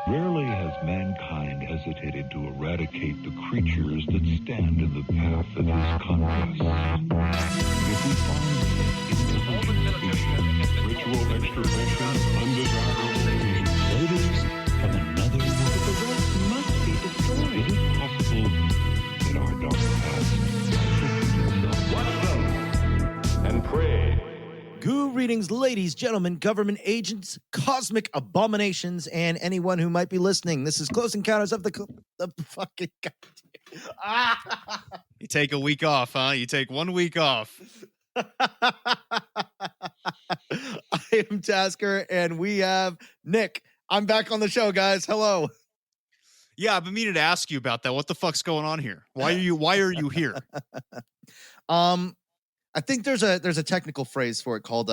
Rarely has mankind hesitated to eradicate the creatures that stand in the path of his conquest. If we find intelligent species, ritual extirpation of undesirable beings, voters from another world, the rest must be destroyed. Is it possible that our dark past watch them and pray? Goo readings, ladies, gentlemen, government agents, cosmic abominations, and anyone who might be listening. This is Close Encounters of the fucking God. You take a week off, huh? You take 1 week off. I am Tasker, and we have Nick. I'm back on the show, guys. Hello. Yeah, I've been meaning to ask you about that. What the fuck's going on here? Why are you here? I think there's a technical phrase for it called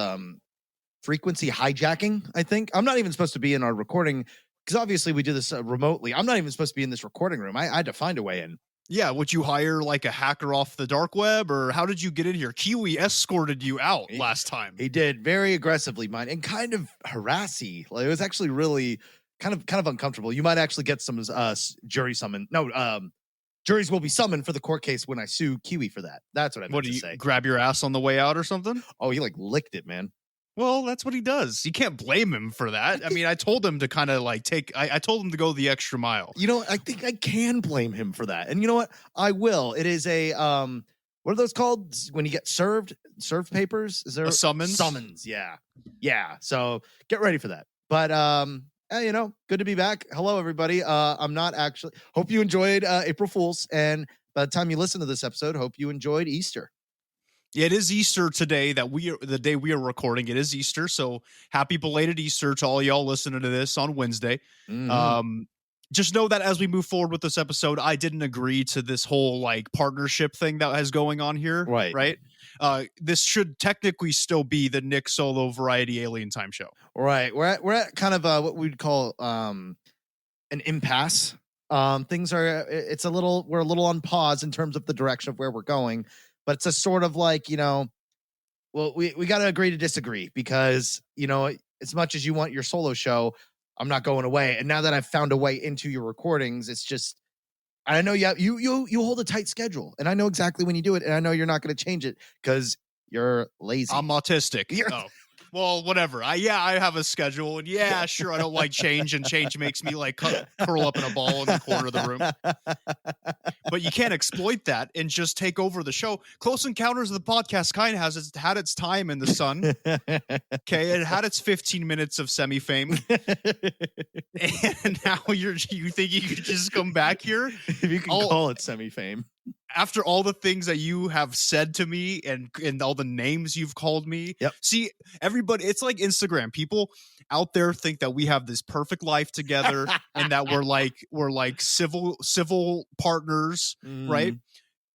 frequency hijacking, I think. I'm not even supposed to be in our recording because obviously we do this remotely. I'm not even supposed to be in this recording room. I had to find a way in. Yeah, would you hire like a hacker off the dark web, or how did you get in here? Kiwi escorted you out last time. He did very aggressively, mine, and kind of harassy. Like, it was actually really kind of uncomfortable. You might actually get some jury summon. No, juries will be summoned for the court case when I sue Kiwi for that. That's what I meant to say. You grab your ass on the way out or something? Oh, he like licked it, man. Well, that's what he does. You can't blame him for that. I mean, I told him to kind of like I told him to go the extra mile. You know, I think I can blame him for that. And you know what? I will. It is a, what are those called when you get served papers? Is there a summons? Summons, yeah. Yeah. So get ready for that. But, you know, good to be back. Hello, everybody. I'm not actually, hope you enjoyed April Fool's. And by the time you listen to this episode, hope you enjoyed Easter. Yeah, it is Easter today. The day we are recording. It is Easter, so happy belated Easter to all y'all listening to this on Wednesday. Mm-hmm. Just know that as we move forward with this episode, I didn't agree to this whole like partnership thing that is going on here. Right. This should technically still be the Nick Solo Variety Alien Time Show. Right. We're at kind of what we'd call an impasse. Things are. We're a little on pause in terms of the direction of where we're going. But it's a sort of like, you know, well, we got to agree to disagree because, you know, as much as you want your solo show, I'm not going away. And now that I've found a way into your recordings, it's just, I know you hold a tight schedule and I know exactly when you do it. And I know you're not going to change it because you're lazy. I'm autistic. Well, whatever. I have a schedule, and sure, I don't like change, and change makes me like curl up in a ball in the corner of the room. But you can't exploit that and just take over the show. Close Encounters of the podcast kind of had its time in the sun. Okay, it had its 15 minutes of semi-fame, and now you think you could just come back here? If you can call it semi-fame. After all the things that you have said to me and all the names you've called me. Yep. See, everybody, it's like Instagram. People out there think that we have this perfect life together and that we're like civil partners, right?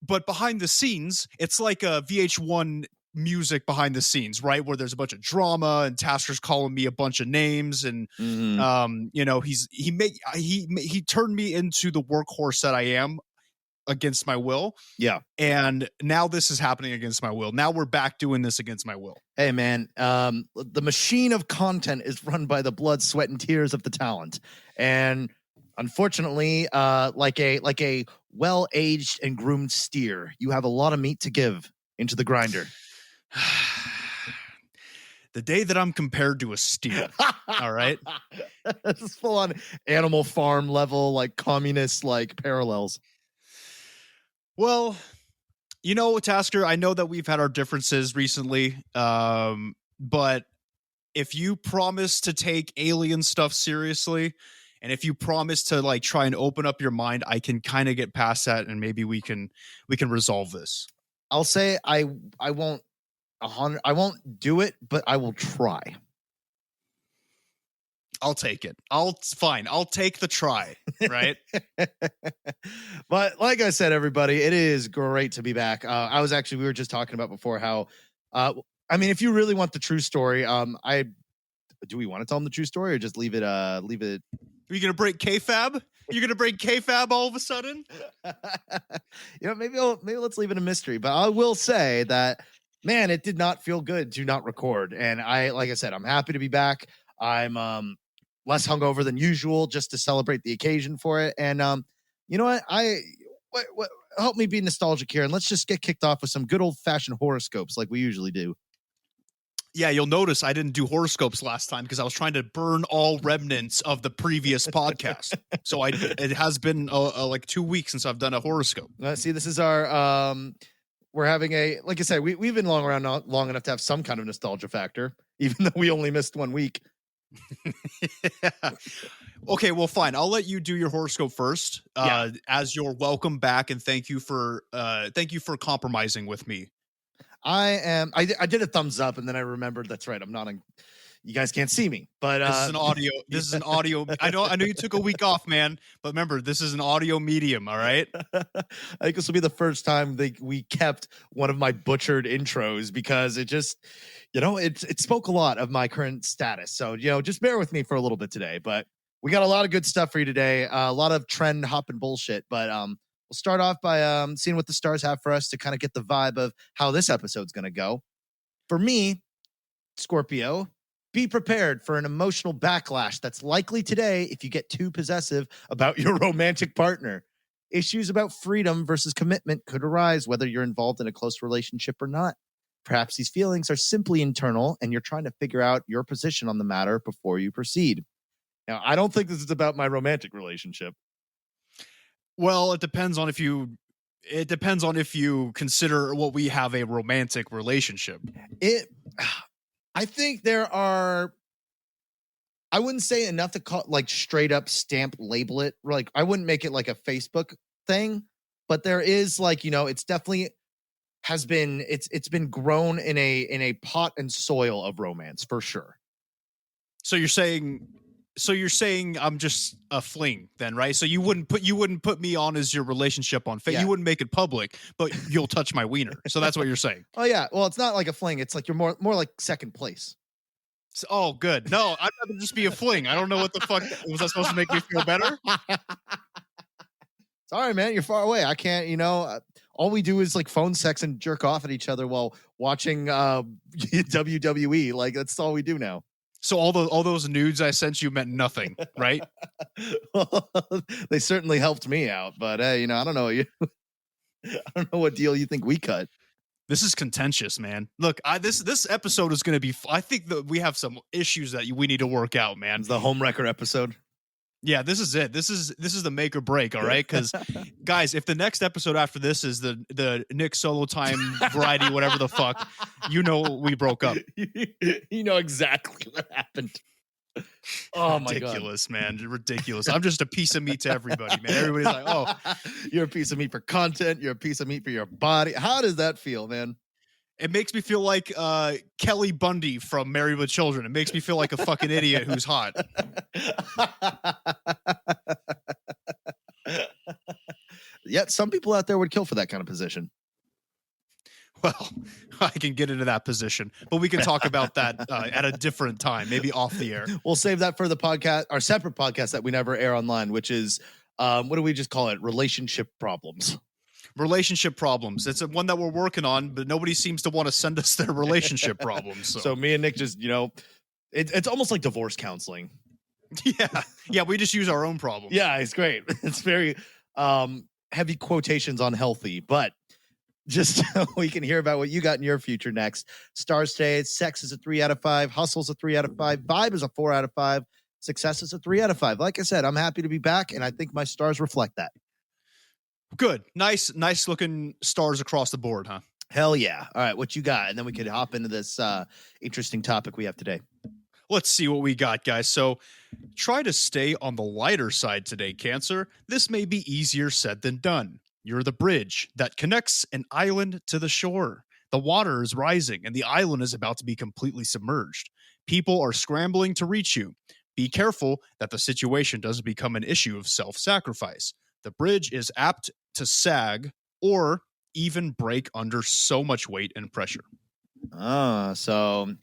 But behind the scenes, it's like a VH1 music behind the scenes, right? Where there's a bunch of drama and Tasker's calling me a bunch of names and you know, he turned me into the workhorse that I am against my will. Yeah. And now this is happening against my will. Now we're back doing this against my will. Hey man, the machine of content is run by the blood, sweat, and tears of the talent. And unfortunately, like a well-aged and groomed steer, you have a lot of meat to give into the grinder. The day that I'm compared to a steer. All right. This is full on Animal Farm level, like communist like parallels. Well, you know, Tasker, I know that we've had our differences recently, but if you promise to take alien stuff seriously, and if you promise to like try and open up your mind, I can kind of get past that, and maybe we can resolve this. I'll say I won't do it, but I will try. I'll take it. I'll take the try, right? But like I said, everybody, it is great to be back. We were just talking about before how, I mean, if you really want the true story, do we want to tell them the true story or just leave it? Are you going to break kayfabe? You're going to break kayfabe all of a sudden? You know, maybe let's leave it a mystery, but I will say that, man, it did not feel good to not record. And like I said, I'm happy to be back. I'm less hungover than usual, just to celebrate the occasion for it. And you know what? Help me be nostalgic here, and let's just get kicked off with some good old fashioned horoscopes like we usually do. Yeah, you'll notice I didn't do horoscopes last time because I was trying to burn all remnants of the previous podcast. So it has been like 2 weeks since I've done a horoscope. See, this is our we're having like I said, we've been around long enough to have some kind of nostalgia factor, even though we only missed 1 week. Yeah. Okay, well, fine. I'll let you do your horoscope first, as your welcome back, and thank you for compromising with me. I did a thumbs up, and then I remembered that's right. I'm not on. You guys can't see me, but this is an audio. This is an audio. I know you took a week off, man, but remember, this is an audio medium. All right. I think this will be the first time we kept one of my butchered intros because it just, it spoke a lot of my current status. So just bear with me for a little bit today. But we got a lot of good stuff for you today. A lot of trend hopping bullshit, but we'll start off by seeing what the stars have for us to kind of get the vibe of how this episode's going to go. For me, Scorpio, be prepared for an emotional backlash that's likely today if you get too possessive about your romantic partner. Issues about freedom versus commitment could arise whether you're involved in a close relationship or not. Perhaps these feelings are simply internal and you're trying to figure out your position on the matter before you proceed. Now, I don't think this is about my romantic relationship. Well, it depends on if you consider what we have a romantic relationship. I think there are, I wouldn't say enough to call like straight up stamp label it. Like I wouldn't make it like a Facebook thing, but there is like, it's definitely has been, it's been grown in a pot and soil of romance for sure. So you're saying I'm just a fling then, right? So you wouldn't put me on as your relationship on Facebook. You wouldn't make it public, but you'll touch my wiener. So that's what you're saying. Oh yeah. Well, it's not like a fling. It's like you're more like second place. Oh, good. No, I'd rather just be a fling. I don't know what the fuck was that supposed to make me feel better. Sorry, man. You're far away. I can't. All we do is like phone sex and jerk off at each other while watching WWE. Like that's all we do now. So all those nudes I sent you meant nothing, right? Well, they certainly helped me out, but I don't know I don't know what deal you think we cut. This is contentious, man. Look, this episode is going to be. I think that we have some issues that we need to work out, man. It's the homewrecker episode. Yeah, this is it. This is the make or break, all right? Because, guys, if the next episode after this is the Nick Solo Time variety, whatever the fuck, we broke up. You know exactly what happened. Oh my God. Ridiculous, man. Ridiculous. I'm just a piece of meat to everybody, man. Everybody's like, oh. You're a piece of meat for content. You're a piece of meat for your body. How does that feel, man? It makes me feel like Kelly Bundy from Married with Children. It makes me feel like a fucking idiot who's hot. Yet some people out there would kill for that kind of position. Well, I can get into that position, but we can talk about that at a different time, maybe off the air. We'll save that for the podcast, our separate podcast that we never air online, which is, what do we just call it? Relationship problems. Relationship problems. It's one that we're working on, but nobody seems to want to send us their relationship problems. So me and Nick just, it's almost like divorce counseling. Yeah. We just use our own problems. Yeah, it's great. It's very heavy quotations on healthy, but just so we can hear about what you got in your future next. Stars today, sex is a 3 out of 5. Hustle's a 3 out of 5. Vibe is a 4 out of 5. Success is a 3 out of 5. Like I said, I'm happy to be back, and I think my stars reflect that. Good. Nice looking stars across the board, huh? Hell yeah. All right, what you got? And then we could hop into this interesting topic we have today. Let's see what we got, guys. So try to stay on the lighter side today, Cancer. This may be easier said than done. You're the bridge that connects an island to the shore. The water is rising and the island is about to be completely submerged. People are scrambling to reach you. Be careful that the situation doesn't become an issue of self-sacrifice. The bridge is apt to sag or even break under so much weight and pressure. So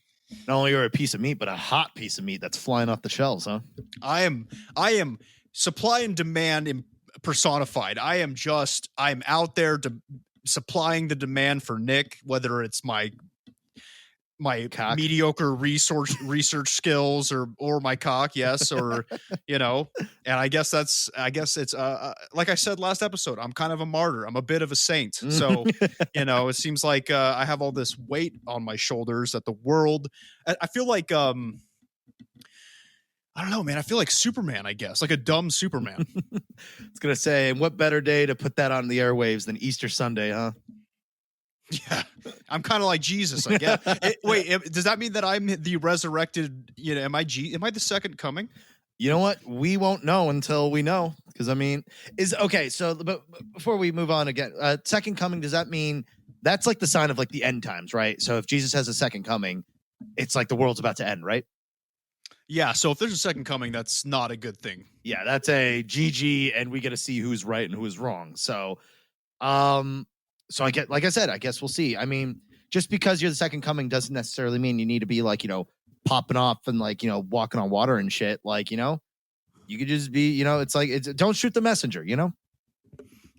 not only are you a piece of meat, but a hot piece of meat that's flying off the shelves, huh? I am supply and demand personified. I'm out there supplying the demand for Nick, whether it's my my Cock. mediocre research skills or my cock, yes, or and I guess it's like I said last episode, I'm kind of a martyr. I'm a bit of a saint. So, it seems like I have all this weight on my shoulders that the world I feel like I don't know, man. I feel like Superman, I guess, like a dumb Superman. It's gonna say, and what better day to put that on the airwaves than Easter Sunday, huh? Yeah, I'm kind of like Jesus, I guess. Does that mean that I'm the resurrected? Am I the second coming? You know what? We won't know until we know. Because so? But before we move on again, second coming. Does that mean that's like the sign of like the end times, right? So if Jesus has a second coming, it's like the world's about to end, right? Yeah. So if there's a second coming, that's not a good thing. Yeah, that's a GG, and we get to see who's right and who is wrong. So, So like I said, I guess we'll see. I mean, just because you're the second coming doesn't necessarily mean you need to be like, popping off and like, walking on water and shit. Like, you could just be, it's like, don't shoot the messenger,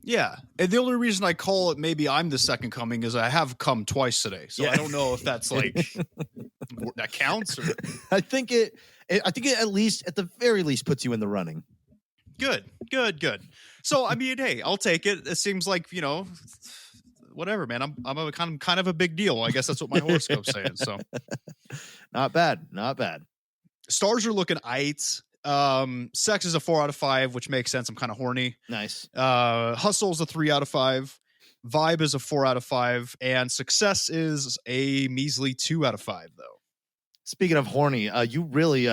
Yeah. And the only reason I call it maybe I'm the second coming is I have come twice today. So yeah. I don't know if that's like, that counts. Or... I think it at the very least puts you in the running. Good. So, I mean, hey, I'll take it. It seems like, whatever, man. I'm a kind of a big deal. I guess that's what my horoscope's saying. So, not bad. Stars are looking aight. Sex is a 4 out of 5, which makes sense. I'm kind of horny. Nice. Hustle is a 3 out of 5. Vibe is a 4 out of 5, and success is a measly 2 out of 5. Though. Speaking of horny, you really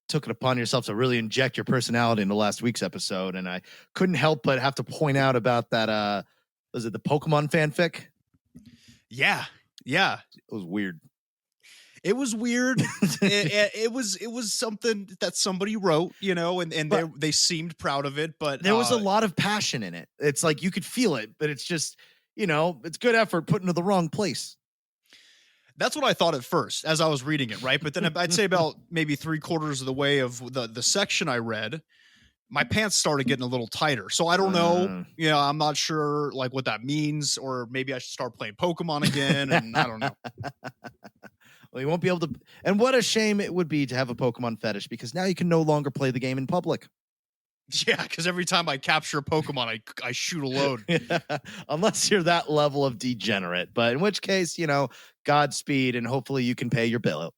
took it upon yourself to really inject your personality into last week's episode, and I couldn't help but have to point out about that. Was it the Pokemon fanfic? Yeah. It was weird. It was something that somebody wrote, and they seemed proud of it, but there was a lot of passion in it. It's like you could feel it, but it's just, it's good effort put into the wrong place. That's what I thought at first as I was reading it, right? But then I'd say about maybe 3/4 of the way of the section I read, my pants started getting a little tighter. So I don't know. I'm not sure like what that means, or maybe I should start playing Pokemon again. And I don't know. Well, you won't be able to. And what a shame it would be to have a Pokemon fetish, because now you can no longer play the game in public. Yeah, because every time I capture a Pokemon, I shoot a load. Unless you're that level of degenerate. But in which case, Godspeed, and hopefully you can pay your bail.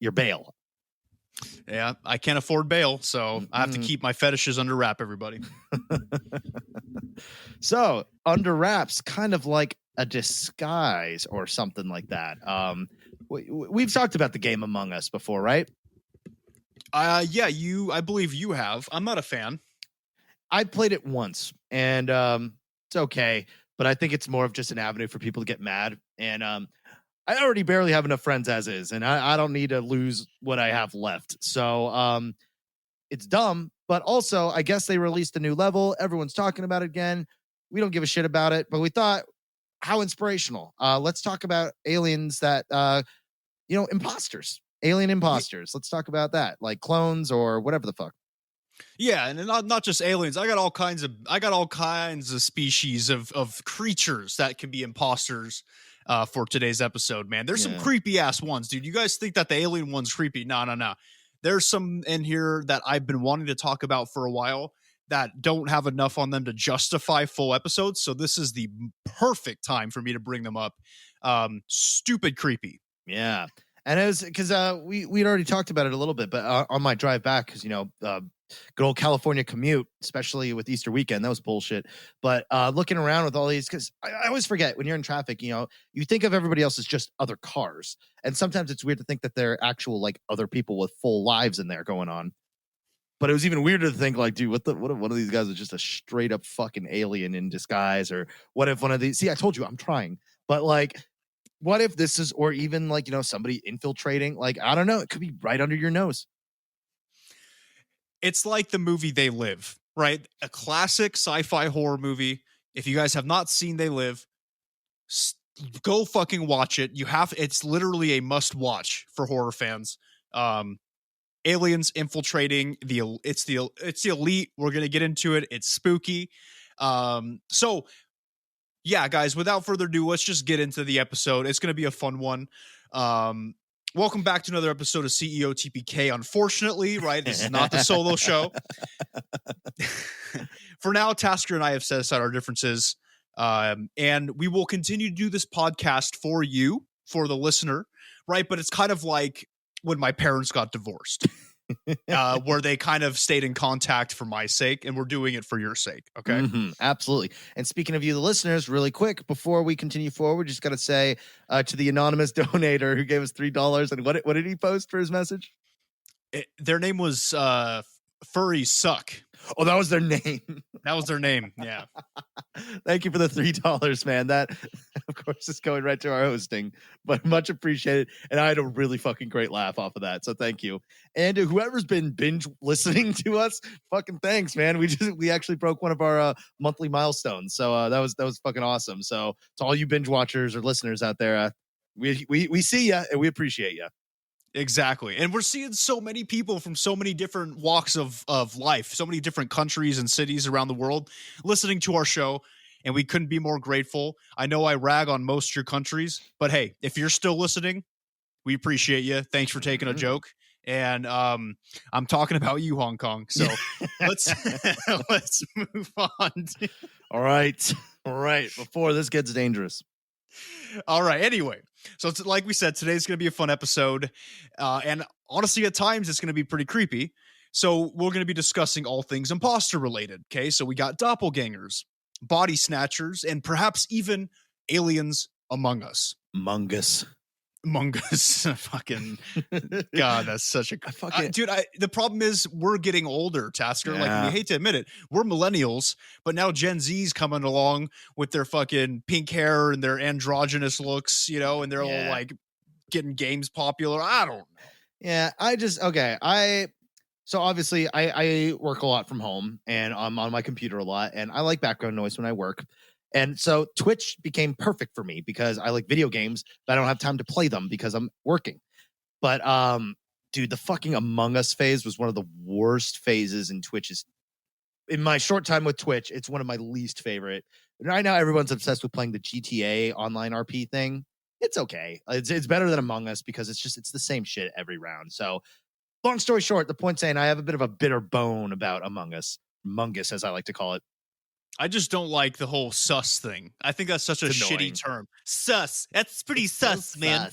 Yeah, I can't afford bail, so I have to keep my fetishes under wrap, everybody. So, under wraps, kind of like a disguise or something like that. We've talked about the game Among Us before, right? Yeah, I believe you have. I'm not a fan. I played it once, and it's okay, but I think it's more of just an avenue for people to get mad. And I already barely have enough friends as is, and I don't need to lose what I have left. So it's dumb, but also I guess they released a new level. Everyone's talking about it again. We don't give a shit about it, but we thought, how inspirational. Let's talk about aliens that, imposters, alien imposters. Let's talk about that, like clones or whatever the fuck. Yeah, and not just aliens. I got all kinds of species of creatures that can be imposters for today's episode, man. There's some creepy ass ones, dude. You guys think that the alien one's creepy? No. There's some in here that I've been wanting to talk about for a while that don't have enough on them to justify full episodes. So this is the perfect time for me to bring them up. Stupid creepy. Yeah. And it was because we'd already talked about it a little bit, but on my drive back, because, good old California commute, especially with Easter weekend, that was bullshit. But looking around with all these, because I always forget when you're in traffic, you think of everybody else as just other cars. And sometimes it's weird to think that they're actual like other people with full lives in there going on. But it was even weirder to think like, dude, what if one of these guys is just a straight up fucking alien in disguise? Or what if one of these, see, I told you I'm trying, but like, what if this is, or even like, somebody infiltrating, like, I don't know, it could be right under your nose. It's like the movie They Live, right? A classic sci-fi horror movie. If you guys have not seen They Live, go fucking watch it. It's literally a must watch for horror fans. Aliens infiltrating it's the elite. We're going to get into it. It's spooky. So yeah, guys, without further ado, let's just get into the episode. It's going to be a fun one. Welcome back to another episode of CEO TPK. Unfortunately, right, this is not the solo show. For now, Tasker and I have set aside our differences, and we will continue to do this podcast for you, for the listener, right? But it's kind of like when my parents got divorced. Where they kind of stayed in contact for my sake, and we're doing it for your sake. Okay. Absolutely. And speaking of you, the listeners, really quick, before we continue forward, just got to say to the anonymous donator who gave us $3, and what did he post for his message? Their name was Furry Suck. Oh, that was their name. That was their name. Yeah. Thank you for the $3, man. That, of course, is going right to our hosting, but much appreciated. And I had a really fucking great laugh off of that. So thank you. And whoever's been binge listening to us, fucking thanks, man. We actually broke one of our monthly milestones. So that was fucking awesome. So to all you binge watchers or listeners out there, we see you and we appreciate you. Exactly. And we're seeing so many people from so many different walks of life, so many different countries and cities around the world listening to our show, and we couldn't be more grateful. I know I rag on most of your countries, but hey, if you're still listening, we appreciate you. Thanks for taking a joke. And I'm talking about you, Hong Kong. So let's move on. All right. Before this gets dangerous. All right. Anyway, so it's, like we said, today's going to be a fun episode. And honestly, at times, it's going to be pretty creepy. So we're going to be discussing all things imposter related. Okay. So we got doppelgangers, Bodysnatchers, and perhaps even aliens among us. Mungus. Fucking God, that's such a dude. The problem is we're getting older, Tasker. Yeah. Like, we hate to admit it, we're millennials, but now Gen Z's coming along with their fucking pink hair and their androgynous looks, and they're all like getting games popular. I don't know. Yeah, so obviously I work a lot from home and I'm on my computer a lot, and I like background noise when I work. And so Twitch became perfect for me because I like video games, but I don't have time to play them because I'm working. But dude, the fucking Among Us phase was one of the worst phases in Twitch's. In my short time with Twitch, it's one of my least favorite. Right now, everyone's obsessed with playing the GTA online RP thing. It's okay. It's better than Among Us because it's the same shit every round. So long story short, the point saying I have a bit of a bitter bone about Among Us, as I like to call it. I just don't like the whole sus thing. I think that's such a shitty term. Sus. That's pretty sus, man.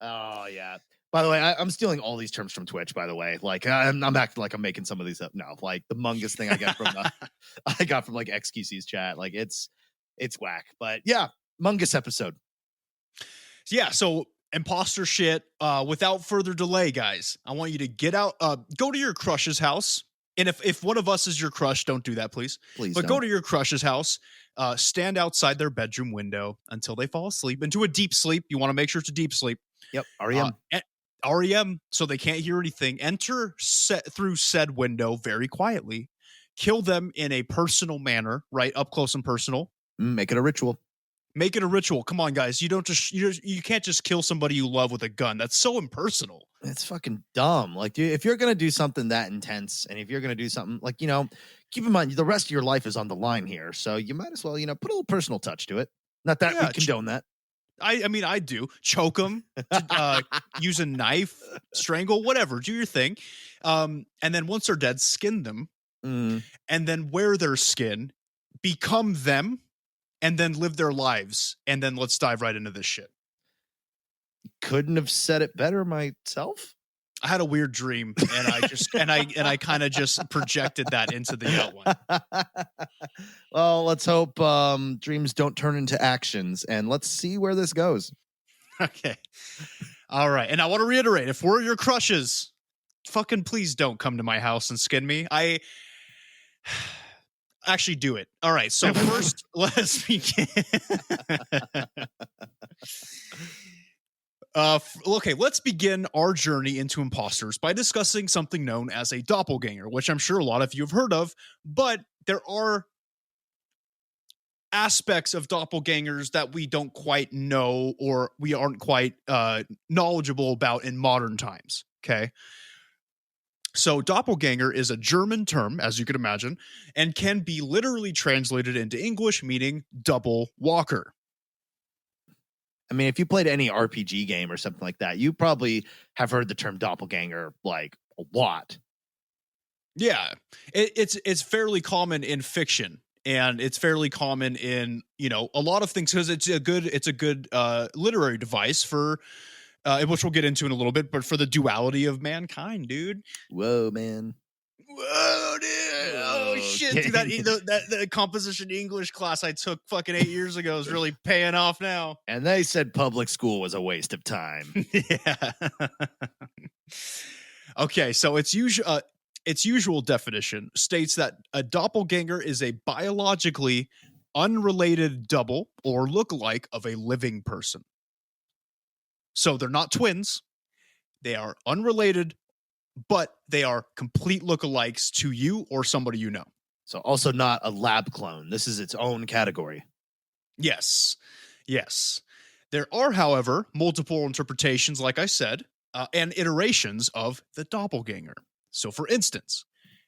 Oh, yeah. By the way, I'm stealing all these terms from Twitch, by the way. Like, I'm acting like I'm making some of these up. No, like the Mungus thing I got from like XQC's chat. Like, it's whack. But yeah, Mungus episode. Yeah, so imposter shit. Without further delay, guys, I want you to get out, go to your crush's house. And if one of us is your crush, don't do that, please. But don't. Go to your crush's house, stand outside their bedroom window until they fall asleep, into a deep sleep. You want to make sure it's a deep sleep. Yep, REM. REM, so they can't hear anything. Enter through said window very quietly. Kill them in a personal manner, right? Up close and personal. Make it a ritual. Make it a ritual. Come on, guys. You can't just kill somebody you love with a gun. That's so impersonal. It's fucking dumb. Like, if you're going to do something that intense, and if you're going to do something like, keep in mind, the rest of your life is on the line here. So you might as well, put a little personal touch to it. Not that we condone that. I mean, I do. Choke them, use a knife, strangle, whatever. Do your thing. And then once they're dead, skin them. And then wear their skin, become them, and then live their lives. And then let's dive right into this shit. Couldn't have said it better myself. I had a weird dream, and I just and I kind of just projected that into the outline. Well, let's hope dreams don't turn into actions, and let's see where this goes. Okay. All right. And I want to reiterate, if we're your crushes, fucking please don't come to my house and skin me. I actually do it. All right. So first, let's begin. Okay, let's begin our journey into imposters by discussing something known as a doppelganger, which I'm sure a lot of you have heard of, but there are aspects of doppelgangers that we don't quite know or we aren't quite knowledgeable about in modern times, okay? So doppelganger is a German term, as you can imagine, and can be literally translated into English, meaning double walker. I mean, if you played any RPG game or something like that, you probably have heard the term doppelganger like a lot. Yeah, it's fairly common in fiction, and it's fairly common in a lot of things because it's a good literary device for which we'll get into in a little bit, but for the duality of mankind, dude. Whoa, man. Whoa, dude. Oh shit, dude, that composition English class I took fucking 8 years ago is really paying off now. And they said public school was a waste of time. Yeah. Okay, so its usual definition states that a doppelganger is a biologically unrelated double or lookalike of a living person. So they're not twins. They are unrelated, but they are complete lookalikes to you or somebody you know. So also not a lab clone. This is its own category. Yes. Yes. There are, however, multiple interpretations, like I said, and iterations of the doppelganger. So, for instance,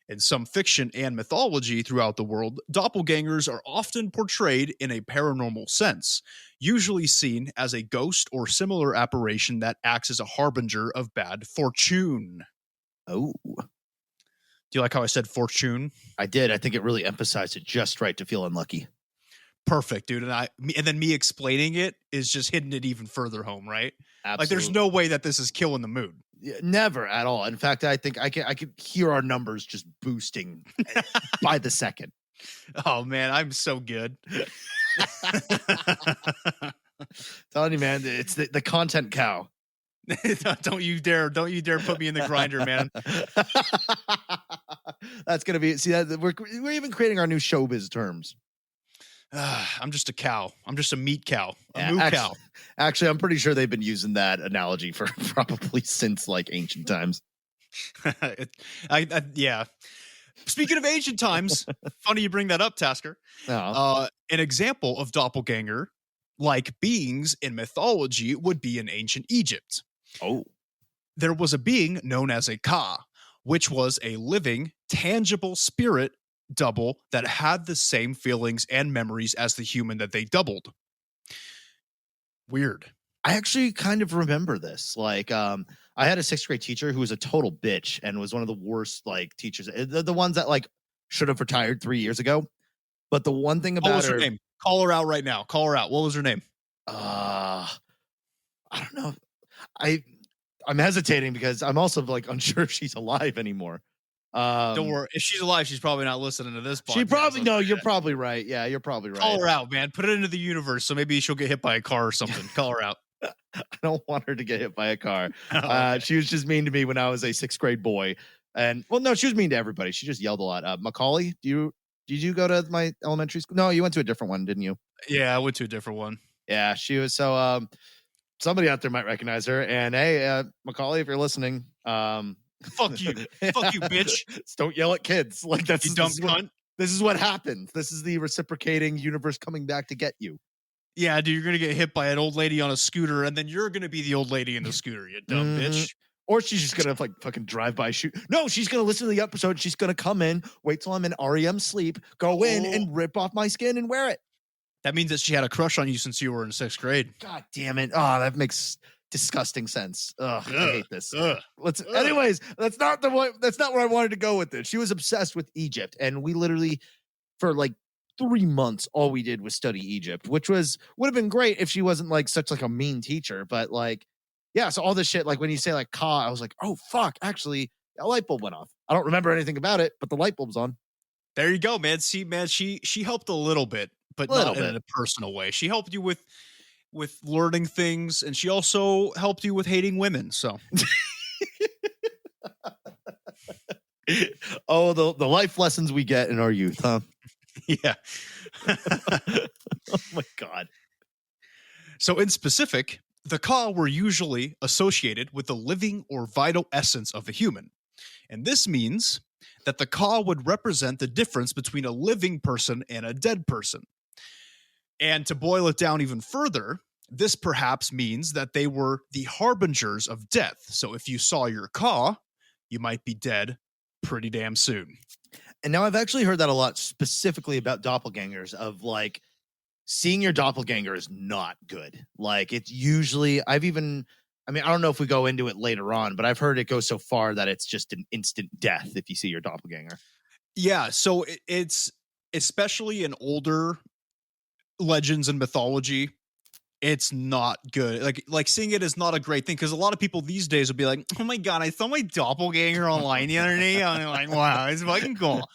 in some fiction and mythology throughout the world, doppelgangers are often portrayed in a paranormal sense, usually seen as a ghost or similar apparition that acts as a harbinger of bad fortune. Oh. Do you like how I said fortune? I did. I think it really emphasized it just right to feel unlucky. Perfect, dude. And then me explaining it is just hitting it even further home, right? Absolutely. Like there's no way that this is killing the mood. Yeah, never at all. In fact, I think I could hear our numbers just boosting by the second. Oh man, I'm so good. Telling you, man, it's the content cow. Don't you dare put me in the grinder, man. That's gonna be we're even creating our new showbiz terms. I'm just a cow. I'm just a meat cow. Cow. Actually, I'm pretty sure they've been using that analogy for probably since like ancient times. Yeah. Speaking of ancient times, funny you bring that up, Tasker. Oh. An example of doppelganger like beings in mythology would be in ancient Egypt. Oh. There was a being known as a Ka, which was a living, tangible spirit double that had the same feelings and memories as the human that they doubled. Weird. I actually kind of remember this. Like, I had a 6th grade teacher who was a total bitch and was one of the worst like teachers. The ones that like should have retired 3 years ago. But the one thing about what was her name? Call her out right now. Call her out. What was her name? I don't know. I'm hesitating because I'm also like unsure if she's alive anymore. Don't worry. If she's alive, she's probably not listening to this podcast. She probably no. You're probably right. Yeah, you're probably right. Call her out, man. Put it into the universe, so maybe she'll get hit by a car or something. Call her out. I don't want her to get hit by a car. Okay. She was just mean to me when I was a 6th grade boy, and well, no, she was mean to everybody. She just yelled a lot. Macaulay, did you go to my elementary school? No, you went to a different one, didn't you? Yeah, I went to a different one. Yeah, she was so. Somebody out there might recognize her. And hey, Macaulay, if you're listening, fuck you, bitch! Just don't yell at kids like that's you dumb cunt. This is what happens. This is the reciprocating universe coming back to get you. Yeah, dude, you're gonna get hit by an old lady on a scooter, and then you're gonna be the old lady in the scooter. You dumb bitch. Or she's just gonna like fucking drive by shoot. No, she's gonna listen to the episode. She's gonna come in, wait till I'm in REM sleep, go in and rip off my skin and wear it. That means that she had a crush on you since you were in 6th grade. God damn it! Oh, that makes disgusting sense. Ugh, I hate this. Anyways, that's not where I wanted to go with this. She was obsessed with Egypt, and we literally for like 3 months all we did was study Egypt, which would have been great if she wasn't like such like a mean teacher. But like, yeah, so all this shit, like when you say like Ka, I was like, oh fuck, actually a light bulb went off. I don't remember anything about it, but the light bulb's on. There you go, man. See, man, she helped a little bit, but not in a personal way. She helped you with learning things, and she also helped you with hating women. So, oh, the life lessons we get in our youth, huh? Yeah. Oh my God. So, in specific, the Ka were usually associated with the living or vital essence of the human, and this means that the Ka would represent the difference between a living person and a dead person. And to boil it down even further, this perhaps means that they were the harbingers of death. So if you saw your Ka, you might be dead pretty damn soon. And now I've actually heard that a lot specifically about doppelgangers of like, seeing your doppelganger is not good. Like it's usually I don't know if we go into it later on, but I've heard it go so far that it's just an instant death if you see your doppelganger. Yeah, so it's especially in older legends and mythology, it's not good. Like seeing it is not a great thing because a lot of people these days will be like, "Oh my god, I saw my doppelganger online the other day." I'm like, "Wow, it's fucking cool."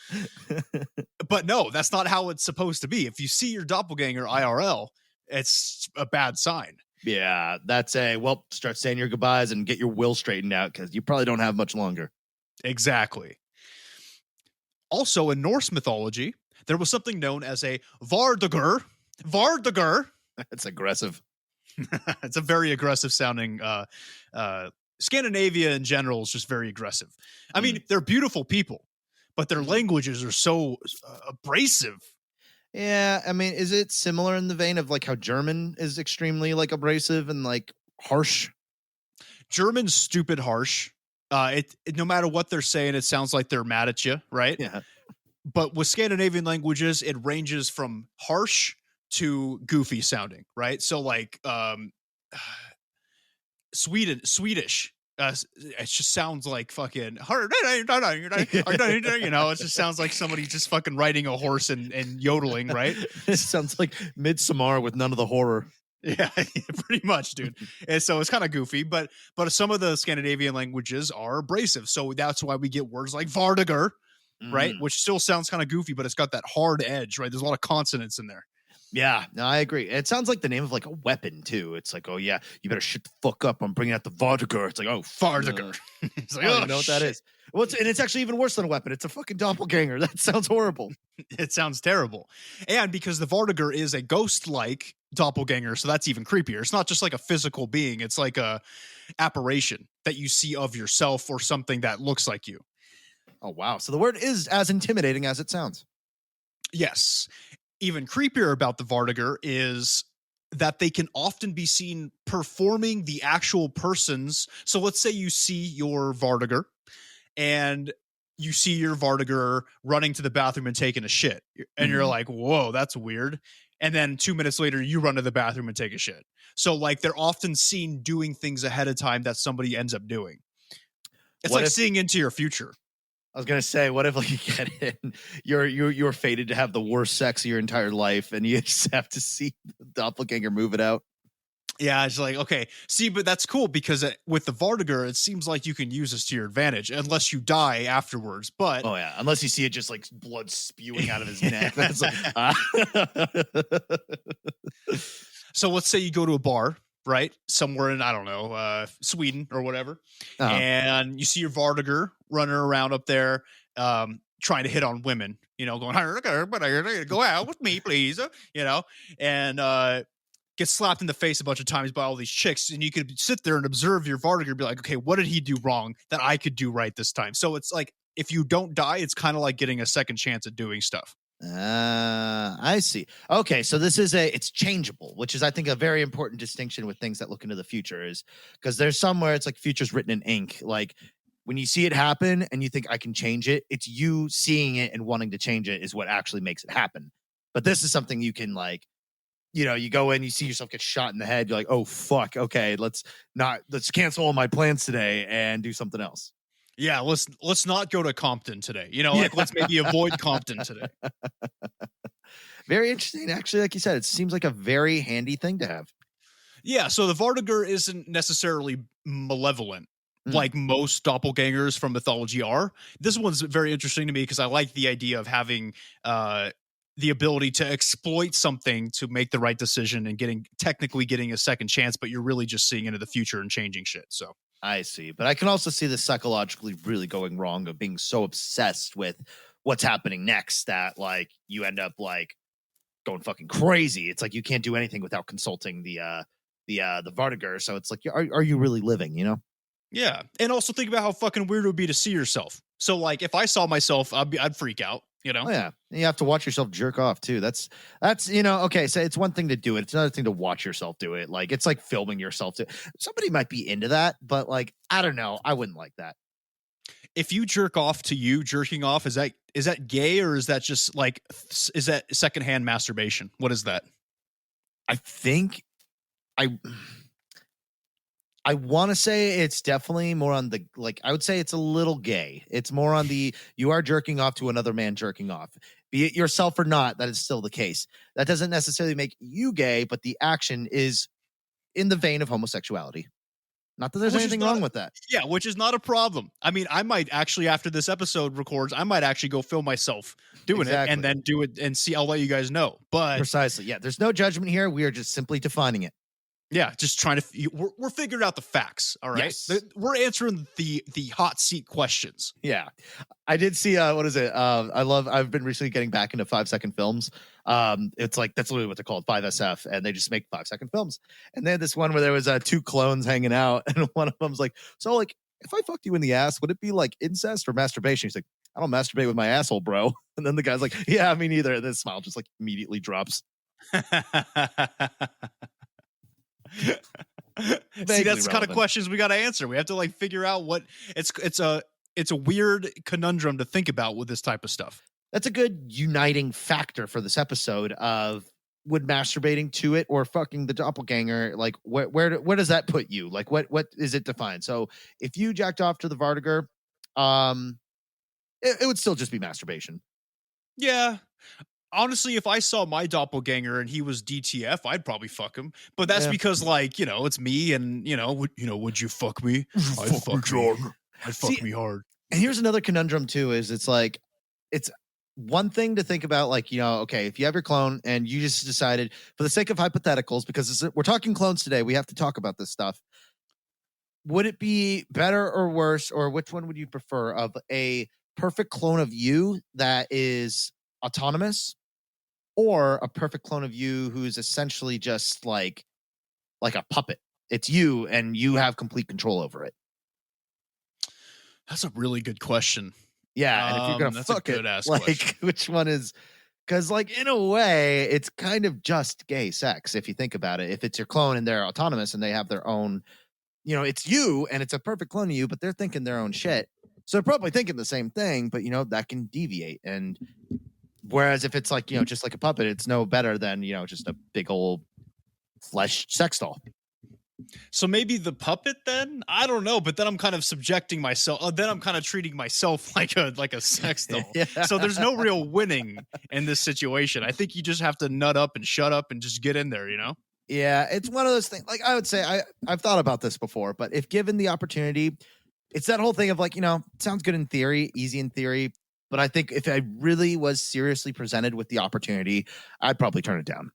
But no, that's not how it's supposed to be. If you see your doppelganger IRL, it's a bad sign. Yeah, that's start saying your goodbyes and get your will straightened out because you probably don't have much longer. Exactly. Also, in Norse mythology, there was something known as a Vardagur. Vardagur. It's aggressive. It's a very aggressive sounding. Scandinavia in general is just very aggressive. I mean, they're beautiful people, but their languages are so abrasive. Yeah, I mean, is it similar in the vein of like how German is extremely like abrasive and like harsh? German's stupid harsh. It no matter what they're saying, it sounds like they're mad at you, right? Yeah. But with Scandinavian languages, it ranges from harsh to goofy sounding, right? So like Swedish. It just sounds like fucking, you know, it just sounds like somebody just fucking riding a horse and yodeling, right? It sounds like Midsommar with none of the horror. Yeah, pretty much, dude. And so it's kind of goofy, but some of the Scandinavian languages are abrasive. So that's why we get words like Vardagur, right? Which still sounds kind of goofy, but it's got that hard edge, right? There's a lot of consonants in there. Yeah, no, I agree. It sounds like the name of like a weapon too. It's like, oh yeah, you better shut the fuck up. I'm bringing out the Vardagur. It's like, oh, Vardagur. It's like, I don't even know what that is. Well, and it's actually even worse than a weapon. It's a fucking doppelganger. That sounds horrible. It sounds terrible. And because the Vardagur is a ghost-like doppelganger, so that's even creepier. It's not just like a physical being. It's like a apparition that you see of yourself or something that looks like you. Oh, wow. So the word is as intimidating as it sounds. Yes. Even creepier about the Vardagur is that they can often be seen performing the actual persons. So let's say you see your Vardagur and you see your Vardagur running to the bathroom and taking a shit. And you're like, whoa, that's weird. And then 2 minutes later, you run to the bathroom and take a shit. So like they're often seen doing things ahead of time that somebody ends up doing. It's like seeing into your future. I was gonna say, what if like you get in, you're fated to have the worst sex of your entire life, and you just have to see the doppelganger move it out? Yeah, it's like, okay, see, but that's cool because with the Vardagur, it seems like you can use this to your advantage unless you die afterwards. But oh yeah, unless you see it just like blood spewing out of his neck. That's like, So let's say you go to a bar, right? Somewhere in, I don't know, Sweden or whatever. And you see your Vardagur running around up there, trying to hit on women, you know, going, go out with me, please, you know, and get slapped in the face a bunch of times by all these chicks. And you could sit there and observe your Vardagur and be like, okay, what did he do wrong that I could do right this time? So it's like, if you don't die, it's kind of like getting a second chance at doing stuff. I see. Okay, so this is it's changeable, which is I think a very important distinction with things that look into the future, is because there's somewhere it's like future's written in ink. Like when you see it happen and you think I can change it, it's you seeing it and wanting to change it is what actually makes it happen. But this is something you can like, you know, you go in, you see yourself get shot in the head, you're like, oh fuck, okay, let's cancel all my plans today and do something else. Yeah, let's not go to Compton today. You know, like let's maybe avoid Compton today. Very interesting. Actually, like you said, it seems like a very handy thing to have. Yeah, so the Vardagur isn't necessarily malevolent like most doppelgangers from mythology are. This one's very interesting to me because I like the idea of having the ability to exploit something to make the right decision and technically getting a second chance, but you're really just seeing into the future and changing shit. So I see. But I can also see this psychologically really going wrong of being so obsessed with what's happening next that like you end up like going fucking crazy. It's like you can't do anything without consulting the Vardagur. So it's like, are you really living, you know? Yeah. And also think about how fucking weird it would be to see yourself. So like if I saw myself, I'd freak out, you know? Oh, yeah. And you have to watch yourself jerk off too. That's, you know, okay. So it's one thing to do it. It's another thing to watch yourself do it. Like, it's like filming yourself too. Somebody might be into that, but like, I don't know. I wouldn't like that. If you jerk off to you jerking off, is that gay or is that just like, is that secondhand masturbation? What is that? I think I want to say it's definitely more on the, like, I would say it's a little gay. It's more on the, you are jerking off to another man jerking off. Be it yourself or not, that is still the case. That doesn't necessarily make you gay, but the action is in the vein of homosexuality. Not that there's anything wrong with that. Yeah, which is not a problem. I mean, I might actually, after this episode records, I might actually go film myself doing it and then do it and see. I'll let you guys know. But precisely, yeah, there's no judgment here. We are just simply defining it. Yeah, just trying to. We're figuring out the facts. All right, Yes. We're answering the hot seat questions. Yeah, I did see. What is it? I've been recently getting back into 5-second films. It's like, that's literally what they're called, 5SF, and they just make 5-second films. And they had this one where there was two clones hanging out, and one of them's like, "So, like, if I fucked you in the ass, would it be like incest or masturbation?" He's like, "I don't masturbate with my asshole, bro." And then the guy's like, "Yeah, me neither." And then smile just like immediately drops. See, that's the kind of questions we got to answer. We have to like figure out what it's a weird conundrum to think about with this type of stuff. That's a good uniting factor for this episode of, would masturbating to it or fucking the doppelganger, like where does that put you? Like what is it defined? So if you jacked off to the Vartiger, it would still just be masturbation. Yeah. Honestly, if I saw my doppelganger and he was DTF, I'd probably fuck him. But that's because, like, it's me, and would you fuck me? I'd fuck me. I'd fuck me hard. And here's another conundrum too: is it's like, it's one thing to think about, like, okay, if you have your clone and you just decided, for the sake of hypotheticals, because we're talking clones today, we have to talk about this stuff. Would it be better or worse, or which one would you prefer, of a perfect clone of you that is autonomous, or a perfect clone of you who's essentially just like a puppet? It's you and you have complete control over it. That's a really good question. Yeah, and if you're gonna fuck it, like question. Which one is? Because, like, in a way, it's kind of just gay sex if you think about it. If it's your clone and they're autonomous and they have their own, it's you and it's a perfect clone of you, but they're thinking their own shit. So they're probably thinking the same thing, but that can deviate. And whereas if it's like, just like a puppet, it's no better than, just a big old flesh sex doll. So maybe the puppet then? I don't know, but then I'm kind of subjecting myself. Then I'm kind of treating myself like a sex doll. Yeah. So there's no real winning in this situation. I think you just have to nut up and shut up and just get in there, Yeah, it's one of those things. Like, I would say, I've thought about this before, but if given the opportunity, it's that whole thing of like, it sounds good in theory, easy in theory, but I think if I really was seriously presented with the opportunity, I'd probably turn it down.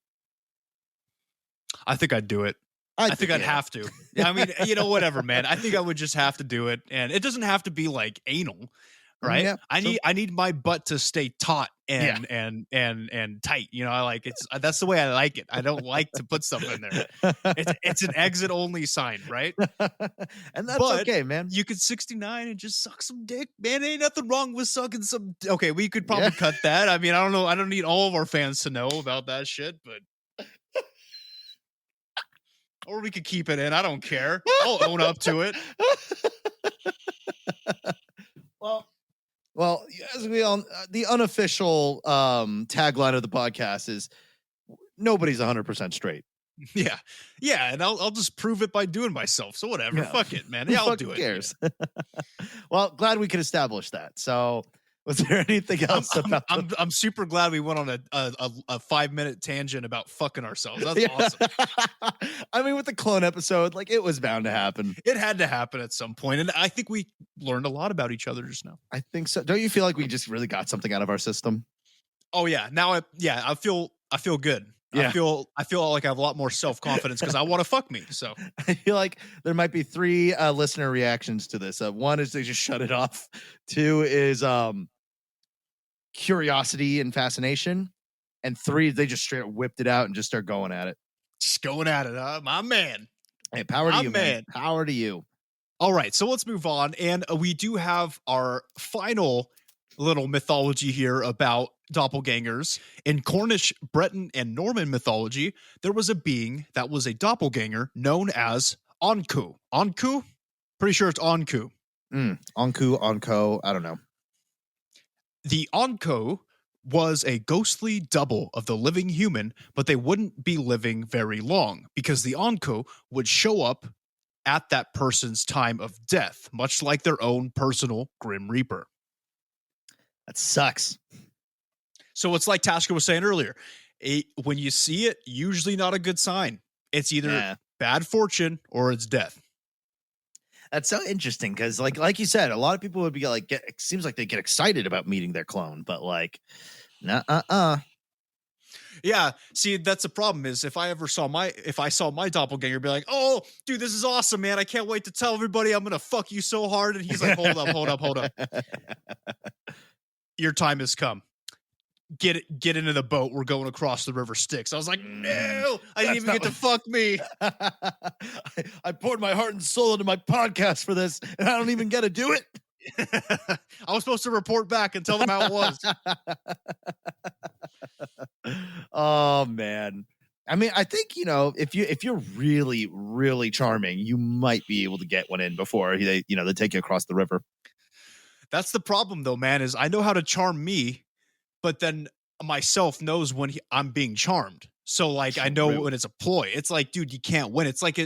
I think I'd do it. I think I'd have to. I mean, whatever, man. I think I would just have to do it, and it doesn't have to be like anal, right? Yeah, I need my butt to stay taut and tight. I like that's the way I like it. I don't like to put stuff in there. It's an exit only sign, right? And that's okay, man. You could 69 and just suck some dick, man. Ain't nothing wrong with sucking some. Okay, we could probably cut that. I mean, I don't know. I don't need all of our fans to know about that shit, but. Or we could keep it in. I don't care. I'll own up to it. Well, as we all, the unofficial tagline of the podcast is, nobody's 100% straight. Yeah, and I'll just prove it by doing myself. So whatever, fuck it, man. Yeah, I'll do it. Who cares? Yeah. Well, glad we could establish that. So. Was there anything else about? I'm super glad we went on a 5-minute tangent about fucking ourselves. That's awesome. I mean, with the clone episode, like, it was bound to happen. It had to happen at some point, and I think we learned a lot about each other just now. I think so. Don't you feel like we just really got something out of our system? Oh yeah. Now I feel good. Yeah. I feel like I have a lot more self-confidence because I want to fuck me. So I feel like there might be 3 listener reactions to this. One is they just shut it off. 2 is curiosity and fascination, and 3, they just straight up whipped it out and just start going at it. Just going at it, huh? My man. Hey, power to you, man. Power to you. All right, so let's move on, and we do have our final little mythology here about doppelgangers. In Cornish, Breton, and Norman mythology, there was a being that was a doppelganger known as Onku. Onku? Pretty sure it's Onku. Onku, Onko, I don't know. The Onko was a ghostly double of the living human, but they wouldn't be living very long because the Onko would show up at that person's time of death, much like their own personal Grim Reaper. That sucks. So it's like Tashka was saying earlier. When you see it, usually not a good sign. It's either bad fortune or it's death. That's so interesting because, like you said, a lot of people would be like, it seems like they get excited about meeting their clone, but like, Yeah, see, that's the problem is if I saw my doppelganger, be like, oh, dude, this is awesome, man. I can't wait to tell everybody I'm gonna fuck you so hard. And he's like, hold up. Your time has come. Get into the boat. We're going across the river Styx. I was like, no, I didn't even get to fuck me. I poured my heart and soul into my podcast for this, and I don't even get to do it. I was supposed to report back and tell them how it was. Oh man. I mean, I think, if you're really, really charming, you might be able to get one in before they take you across the river. That's the problem though, man, is I know how to charm me, but then myself knows when I'm being charmed. So like, I know when it's a ploy. It's like, dude, you can't win. It's like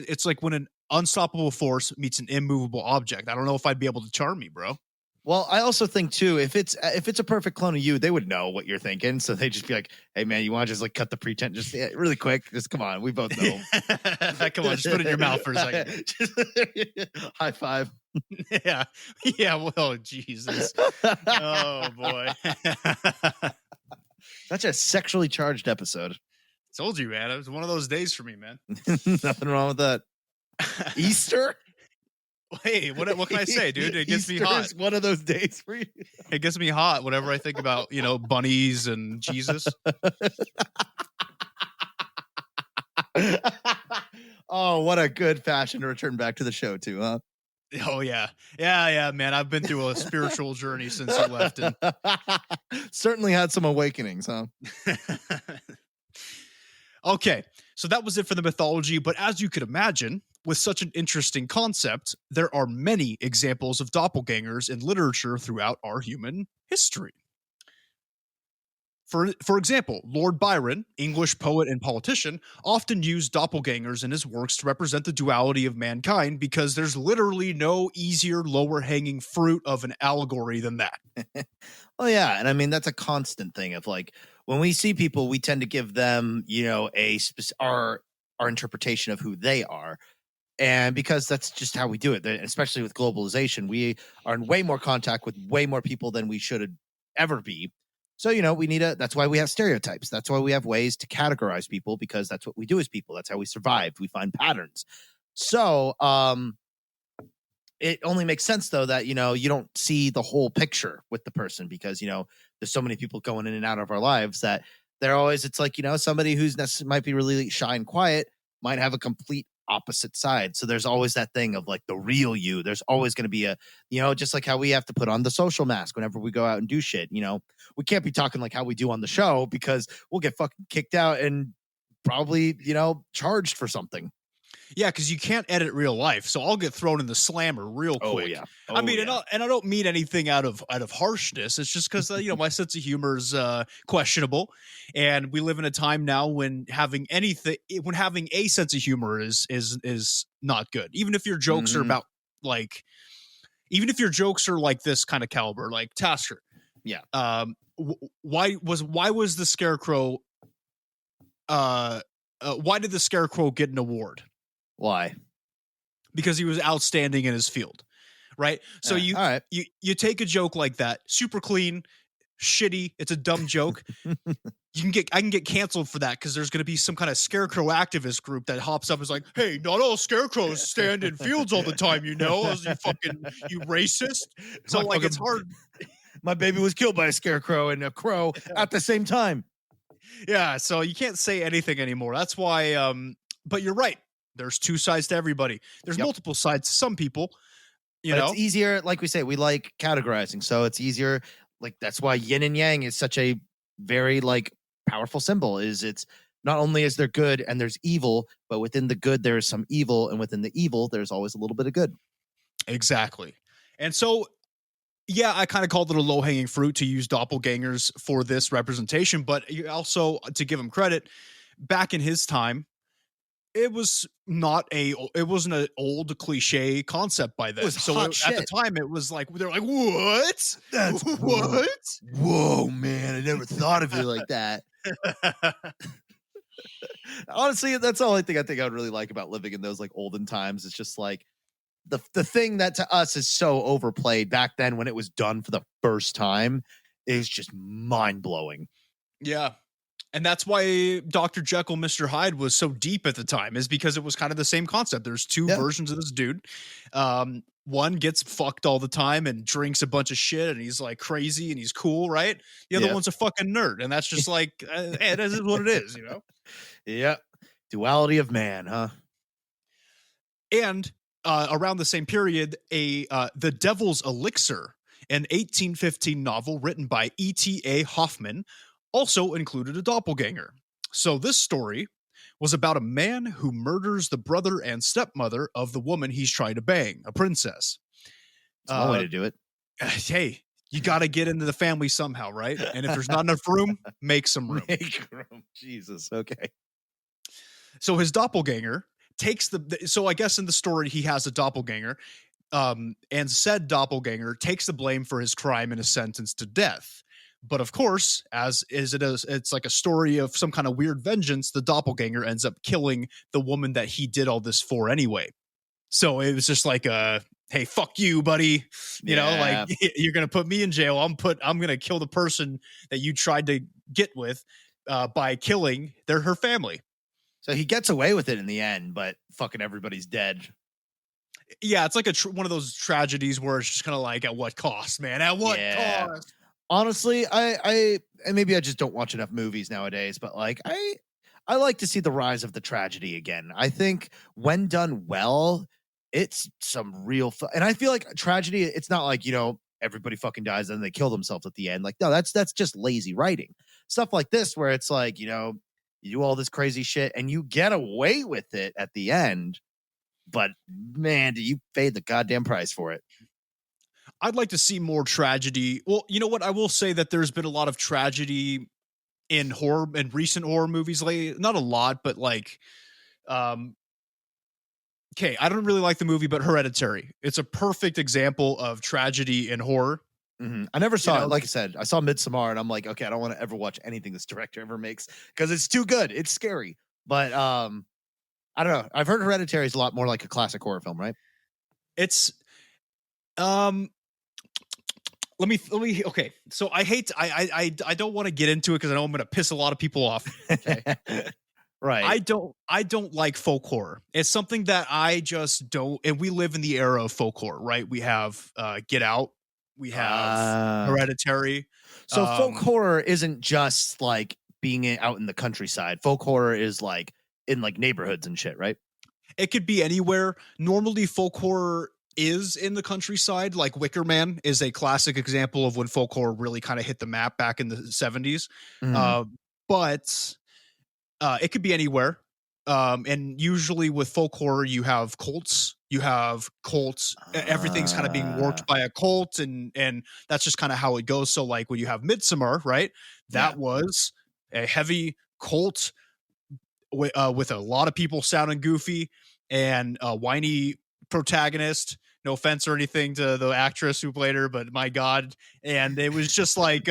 when an unstoppable force meets an immovable object. I don't know if I'd be able to charm me, bro. Well, I also think too, if it's a perfect clone of you, they would know what you're thinking. So they just be like, hey man, you want to just like cut the pretense, just really quick. Just come on. We both know. Come on, just put it in your mouth for a second. High five. Yeah. Well, Jesus. Oh boy. Such a sexually charged episode. Told you, man. It was one of those days for me, man. Nothing wrong with that. Easter? Hey, what can I say, dude? It gets me hot. One of those days for you. It gets me hot whenever I think about, bunnies and Jesus. Oh, what a good fashion to return back to the show too, huh? Oh yeah, man. I've been through a spiritual journey since you left, and certainly had some awakenings, huh? Okay, so that was it for the mythology. But as you could imagine, with such an interesting concept, there are many examples of doppelgangers in literature throughout our human history. For example, Lord Byron, English poet and politician, often used doppelgangers in his works to represent the duality of mankind because there's literally no easier, lower-hanging fruit of an allegory than that. Oh, yeah. And I mean, that's a constant thing of like, when we see people, we tend to give them, our interpretation of who they are. And because that's just how we do it, especially with globalization, we are in way more contact with way more people than we should ever be. So, that's why we have stereotypes. That's why we have ways to categorize people, because that's what we do as people. That's how we survive. We find patterns. So, it only makes sense though that, you don't see the whole picture with the person because, there's so many people going in and out of our lives that it's like, somebody who's might be really shy and quiet might have a complete opposite side. So there's always that thing of like the real you. There's always going to be just like how we have to put on the social mask whenever we go out and do shit. We can't be talking like how we do on the show because we'll get fucking kicked out and probably, charged for something. Yeah, because you can't edit real life, so I'll get thrown in the slammer real quick. Oh yeah. I mean, and I don't mean anything out of harshness. It's just because my sense of humor is questionable, and we live in a time now when having a sense of humor is not good. Even if your jokes are about even if your jokes are like this kind of caliber, like Tasker. Yeah. Why was the Scarecrow? Why did the Scarecrow get an award? Why? Because he was outstanding in his field, right? So you take a joke like that, super clean, shitty. It's a dumb joke. I can get canceled for that because there's going to be some kind of Scarecrow activist group that hops up and is like, "Hey, not all scarecrows stand in fields all the time, you racist." So it's hard. My baby was killed by a scarecrow and a crow at the same time. Yeah, so you can't say anything anymore. That's why. But you're right. There's two sides to everybody. There's multiple sides to some people. It's easier, like we say, we like categorizing, so it's easier. Like that's why yin and yang is such a very powerful symbol. It's not only is there good and there's evil, but within the good there is some evil, and within the evil there's always a little bit of good. Exactly. And so Yeah, I kind of called it a low hanging fruit to use doppelgangers for this representation, but you also, to give him credit, back in his time, it wasn't an old cliche concept by then. was So hot at the shit. time, it was like they're like, what? That's what? Whoa, man! I never thought of it like that. Honestly, that's the only thing I think I would really like about living in those like olden times. It's just like the thing that to us is so overplayed back then when it was done for the first time is just mind blowing. Yeah. And that's why Dr. Jekyll, Mr. Hyde was so deep at the time, is because it was kind of the same concept. There's two versions of this dude. One gets fucked all the time and drinks a bunch of shit and he's like crazy and he's cool, right? The other one's a fucking nerd. And that's just like, hey, this is what it is, you know? Yeah. Duality of man, huh? And around the same period, The Devil's Elixir, an 1815 novel written by E.T.A. Hoffman, also included a doppelganger. So this story was about a man who murders the brother and stepmother of the woman he's trying to bang, a princess. That's one way to do it. Hey, you got to get into the family somehow, right? And if there's not enough room, make some room. Make room. Jesus. Okay. So his doppelganger takes so I guess in the story he has a doppelganger, and said doppelganger takes the blame for his crime and is sentenced to death. But of course, it's like a story of some kind of weird vengeance, the doppelganger ends up killing the woman that he did all this for anyway. So it was just like hey, fuck you, buddy. You know, like you're gonna put me in jail. I'm gonna kill the person that you tried to get with by killing her family. So he gets away with it in the end, but fucking everybody's dead. Yeah, it's like one of those tragedies where it's just kind of like, at what cost, man? At what cost? Honestly, I and maybe I just don't watch enough movies nowadays, but like I like to see the rise of the tragedy again. I think when done well, it's some real and I feel like tragedy, it's not like, you know, everybody fucking dies and they kill themselves at the end. Like, no, that's just lazy writing. Stuff like this where it's like, you know, you do all this crazy shit and you get away with it at the end, but man, do you pay the goddamn price for it. I'd like to see more tragedy. Well, you know what? I will say that there's been a lot of tragedy in recent horror movies lately. Not a lot, but like, okay, I don't really like the movie, but Hereditary. It's a perfect example of tragedy in horror. Mm-hmm. I never saw it. Like I said, I saw Midsommar and I'm like, okay, I don't want to ever watch anything this director ever makes because it's too good. It's scary. But I don't know. I've heard Hereditary is a lot more like a classic horror film, right? It's let me okay. So I don't want to get into it because I know I'm gonna piss a lot of people off. Okay. Right. I don't like folk horror. It's something that I just don't, and we live in the era of folk horror, right? We have Get Out, we have Hereditary. So folk horror isn't just like being out in the countryside. Folk horror is like in like neighborhoods and shit, right? It could be anywhere. Normally folk horror is in the countryside. Like Wicker Man is a classic example of when folk horror really kind of hit the map back in the 70s. Mm-hmm. But it could be anywhere. And usually with folk horror, you have cults. Everything's kind of being worked by a cult, and that's just kind of how it goes. So like when you have Midsommar, right? That was a heavy cult with a lot of people sounding goofy and a whiny protagonist. No offense or anything to the actress who played her, but my God. And it was just like,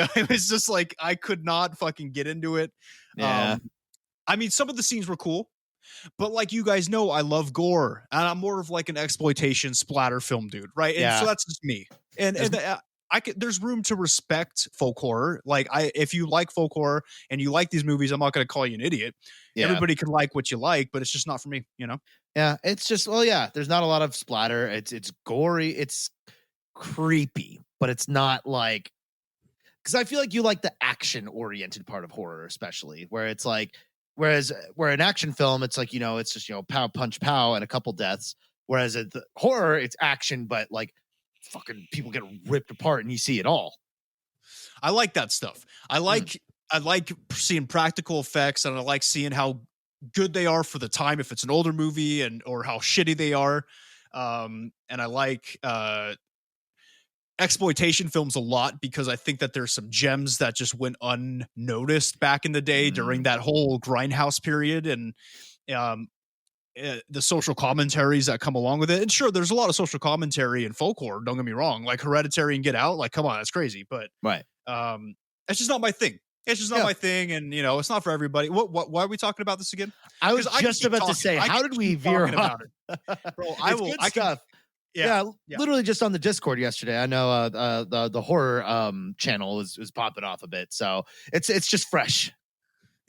I could not fucking get into it. Yeah. I mean, some of the scenes were cool, but like you guys know, I love gore and I'm more of like an exploitation splatter film dude. Right. And so that's just me. And there's room to respect folk horror. Like if you like folk horror and you like these movies, I'm not going to call you an idiot. Yeah. Everybody can like what you like, but it's just not for me, you know? Yeah. It's just, there's not a lot of splatter. It's gory. It's creepy, but it's not like, because I feel like you like the action oriented part of horror, especially where it's like, where an action film, it's like, you know, it's just, you know, pow, punch, pow, and a couple deaths. Whereas the horror, it's action, but like fucking people get ripped apart and you see it all. I like that stuff. I like seeing practical effects, and I like seeing how good they are for the time if it's an older movie, or how shitty they are. And I like exploitation films a lot because I think that there's some gems that just went unnoticed back in the day during that whole grindhouse period, and um, the social commentaries that come along with it. And sure, there's a lot of social commentary in folk horror. Don't get me wrong, like Hereditary and Get Out. Like, come on, that's crazy. But Right. It's just not my thing. It's just not my thing, and it's not for everybody. What? Why are we talking about this again? I was just about to say, how did we veer about it, bro? Good stuff. Yeah, literally just on the Discord yesterday. I know the horror channel was popping off a bit, so it's just fresh.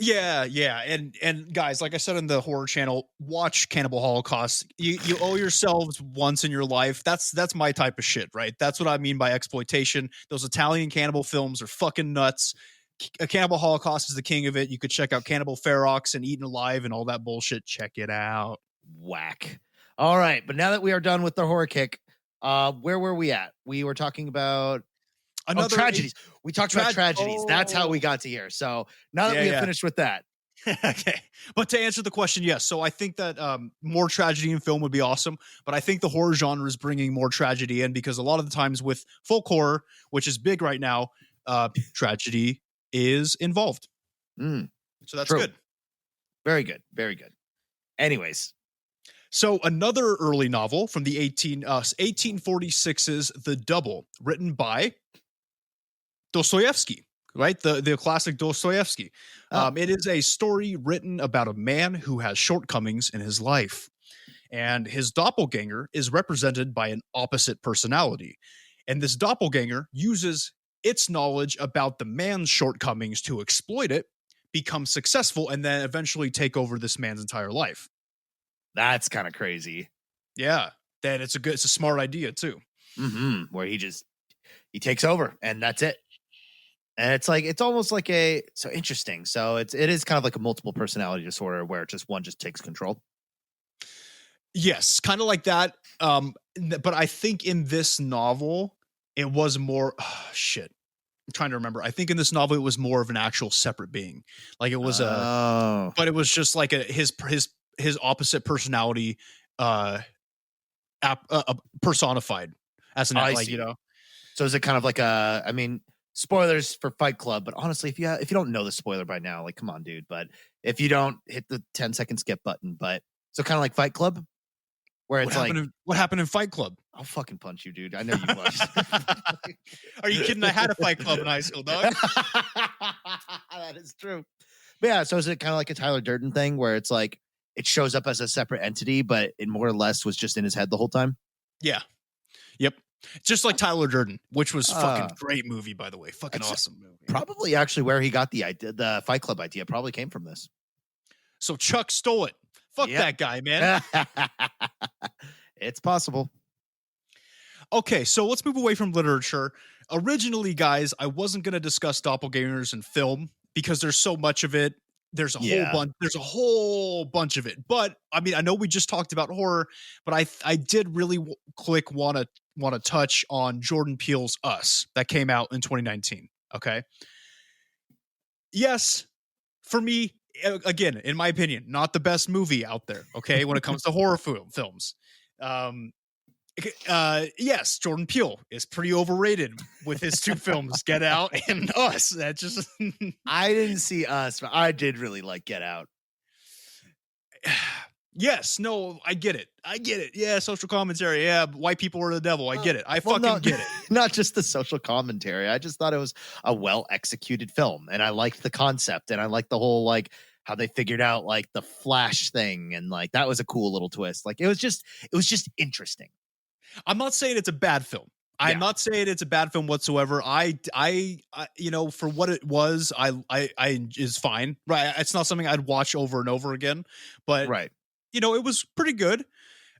Yeah, and guys, like I said in the horror channel, watch Cannibal Holocaust. You owe yourselves once in your life. That's my type of shit, right? That's what I mean by exploitation. Those Italian cannibal films are fucking nuts. Cannibal Holocaust is the king of it. You could check out Cannibal Ferox and Eaten Alive and all that bullshit. Check it out. Whack. All right, but now that we are done with the horror kick, where were we at? We were talking about tragedies. We talked about tragedies. That's how we got to here. So now that we have finished with that. Okay. But to answer the question, yes. So I think that more tragedy in film would be awesome. But I think the horror genre is bringing more tragedy in because a lot of the times with folk horror, which is big right now, tragedy is involved. So that's good. Very good. Very good. Anyways. So another early novel from the 1846's The Double, written by Dostoevsky, right? The classic Dostoevsky. It is a story written about a man who has shortcomings in his life. And his doppelganger is represented by an opposite personality. And this doppelganger uses its knowledge about the man's shortcomings to exploit it, become successful, and then eventually take over this man's entire life. That's kind of crazy. Yeah. Then it's a smart idea too. Where he takes over and that's it. And it's almost like so interesting. So it is kind of like a multiple personality disorder where just one just takes control. Yes, kind of like that. But I think in this novel, it was more shit. I'm trying to remember. I think in this novel, it was more of an actual separate being. Like it was but it was just like his opposite personality, personified as an So is it kind of like spoilers for Fight Club? But honestly, if you don't know the spoiler by now, like come on, dude. But if you don't, hit the 10-second skip button. But so kind of like Fight Club, where it's what happened in Fight Club? I'll fucking punch you, dude. I know you watched. Are you kidding? I had a Fight Club in high school, dog. That is true. But yeah, so is it kind of like a Tyler Durden thing where it's like it shows up as a separate entity, but it more or less was just in his head the whole time? Yeah. Yep. Just like Tyler Durden, which was fucking great movie, by the way. Fucking awesome movie. Probably actually where he got the idea, the Fight Club idea probably came from this. So Chuck stole it. Fuck that guy, man. It's possible. Okay, so let's move away from literature. Originally, guys, I wasn't going to discuss doppelgangers in film because there's so much of it. There's a whole bunch of it. But I mean, I know we just talked about horror, but I did really want to touch on Jordan Peele's Us that came out in 2019. Okay. Yes, for me, again, in my opinion, not the best movie out there. Okay, when it comes to horror films. Yes, Jordan Peele is pretty overrated with his two films, Get Out and Us. That just I didn't see Us, but I did really like Get Out. Yes, no, I get it. Yeah, social commentary. Yeah, white people are the devil. I get it. I get it. Not just the social commentary. I just thought it was a well executed film, and I liked the concept, and I liked the whole like how they figured out like the Flash thing, and like that was a cool little twist. Like it was just interesting. I'm not saying it's a bad film. I'm not saying it's a bad film whatsoever. I for what it was, I is fine. Right. It's not something I'd watch over and over again, but right. It was pretty good.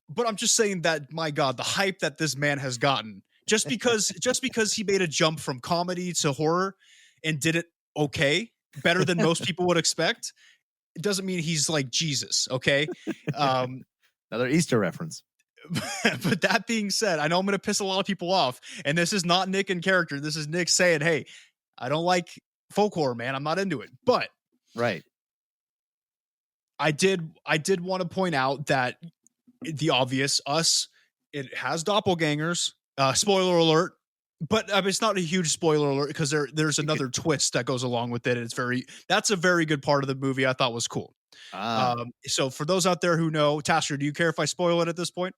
But I'm just saying that, my God, the hype that this man has gotten just because he made a jump from comedy to horror and did it okay, better than most people would expect, it doesn't mean he's like Jesus. Okay. Another Easter reference. But that being said, I know I'm going to piss a lot of people off, and this is not Nick in character. This is Nick saying, hey, I don't like folk horror, man. I'm not into it. But right. I did want to point out that the obvious, Us, it has doppelgangers. Spoiler alert, but it's not a huge spoiler alert because there's another twist that goes along with it. That's a very good part of the movie. I thought was cool. So for those out there who know, Tasker, do you care if I spoil it at this point?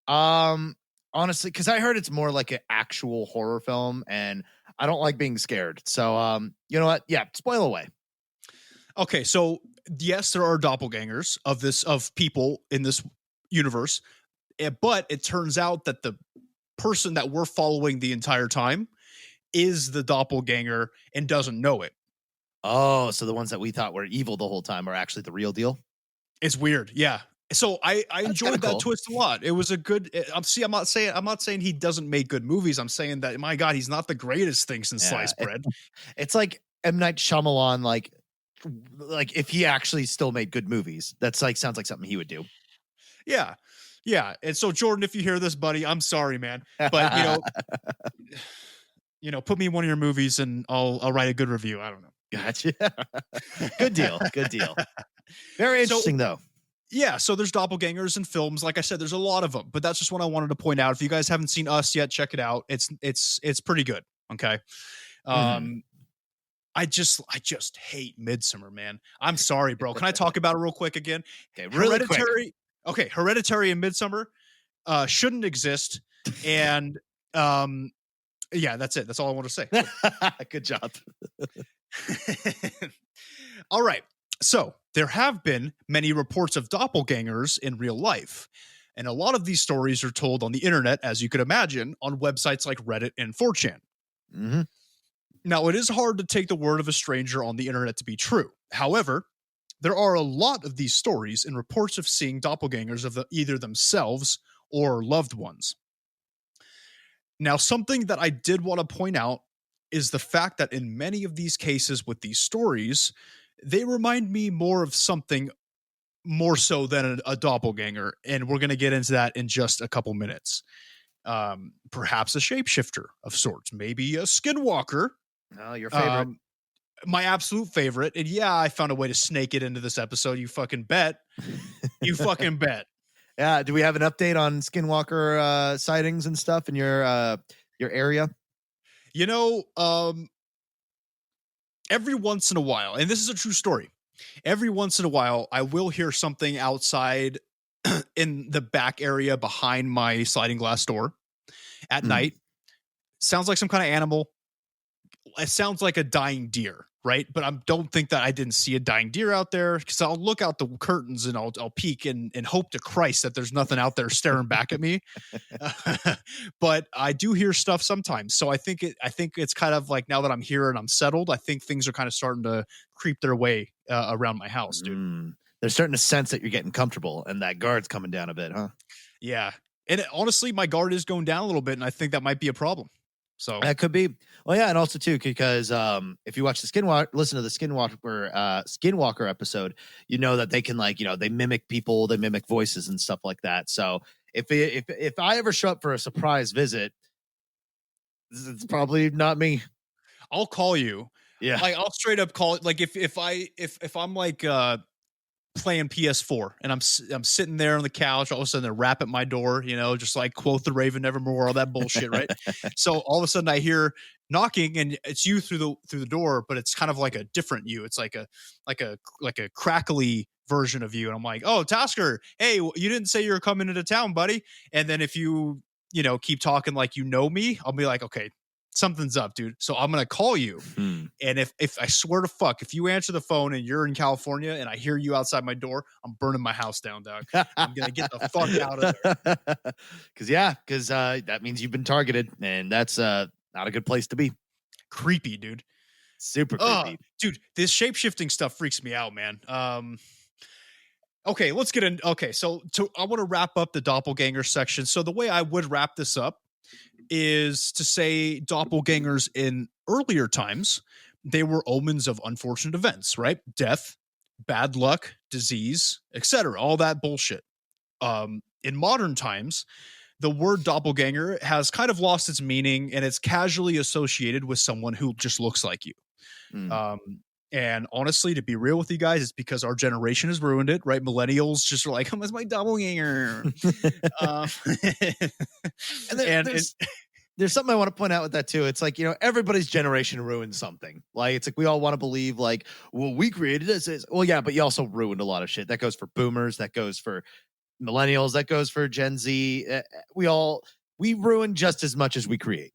Honestly, because I heard it's more like an actual horror film, and I don't like being scared. So, you know what? Yeah, spoil away. Okay, so yes, there are doppelgangers of people in this universe, but it turns out that the person that we're following the entire time is the doppelganger and doesn't know it. Oh, so the ones that we thought were evil the whole time are actually the real deal? It's weird, yeah. So I enjoyed that twist a lot. It was a good. I'm not saying he doesn't make good movies. I'm saying that, my God, he's not the greatest thing since sliced bread. It's like M. Night Shyamalan, like if he actually still made good movies. That's like sounds like something he would do. Yeah. And so, Jordan, if you hear this, buddy, I'm sorry, man, but put me in one of your movies and I'll write a good review. I don't know. Gotcha. Good deal. Very interesting, though. Yeah, so there's doppelgangers in films. Like I said, there's a lot of them, but that's just what I wanted to point out. If you guys haven't seen Us yet, check it out. It's pretty good. Okay. I just hate Midsummer, man. I'm sorry, bro. Can I talk about it real quick again? Okay, really quick. Okay, Hereditary and Midsummer shouldn't exist. And yeah, that's it. That's all I want to say. Good job. All right. So there have been many reports of doppelgangers in real life. And a lot of these stories are told on the internet, as you could imagine, on websites like Reddit and 4chan. Mm-hmm. Now, it is hard to take the word of a stranger on the internet to be true. However, there are a lot of these stories and reports of seeing doppelgangers of either themselves or loved ones. Now, something that I did want to point out is the fact that in many of these cases with these stories, they remind me more of something more so than a doppelganger. And we're going to get into that in just a couple minutes. Perhaps a shapeshifter of sorts, maybe a skinwalker. Oh, your favorite. My absolute favorite. And yeah, I found a way to snake it into this episode. You fucking bet. You fucking bet. Yeah. Do we have an update on skinwalker sightings and stuff in your area? Every once in a while, and this is a true story, every once in a while, I will hear something outside in the back area behind my sliding glass door at night. Sounds like some kind of animal. It sounds like a dying deer, right? But I don't think that I didn't see a dying deer out there, because I'll look out the curtains and I'll peek and hope to Christ that there's nothing out there staring back at me. But I do hear stuff sometimes. So I think it's kind of like, now that I'm here and I'm settled, I think things are kind of starting to creep their way around my house, dude. They're starting to sense that you're getting comfortable and that guard's coming down a bit, huh? Yeah. And honestly, my guard is going down a little bit, and I think that might be a problem. So that could be. Well, yeah, and also too, because if you watch listen to the Skinwalker episode, you know that they can, like, they mimic people, they mimic voices and stuff like that. So if I ever show up for a surprise visit, it's probably not me. I'll call you. Yeah, like I'll straight up call it. Like if I'm like playing PS4 and I'm sitting there on the couch, all of a sudden they rap at my door, just like quote the Raven nevermore, all that bullshit, right? So all of a sudden I hear knocking, and it's you through the door, but it's kind of like a different you. It's like a crackly version of you, and I'm like, oh, Tasker, hey, you didn't say you were coming into town, buddy. And then if you keep talking like me, I'll be like, okay, something's up, dude. So I'm going to call you. And if I swear to fuck, if you answer the phone and you're in California and I hear you outside my door, I'm burning my house down, dog. I'm going to get the fuck out of there. Because that means you've been targeted, and that's not a good place to be. Creepy, dude. Super creepy. Dude, this shape-shifting stuff freaks me out, man. Okay, let's get in. Okay, so I want to wrap up the doppelganger section. So the way I would wrap this up is to say doppelgangers in earlier times, they were omens of unfortunate events, right? Death, bad luck, disease, etc. All that bullshit. In modern times, the word doppelganger has kind of lost its meaning, and it's casually associated with someone who just looks like you. And honestly, to be real with you guys, it's because our generation has ruined it, right? Millennials just are like, "Oh, that's my doppelganger." there's something I want to point out with that too. It's like, everybody's generation ruined something. Like, it's like we all want to believe like, well, we created this. Well, yeah, but you also ruined a lot of shit. That goes for boomers. That goes for millennials. That goes for Gen Z. We ruin just as much as we create.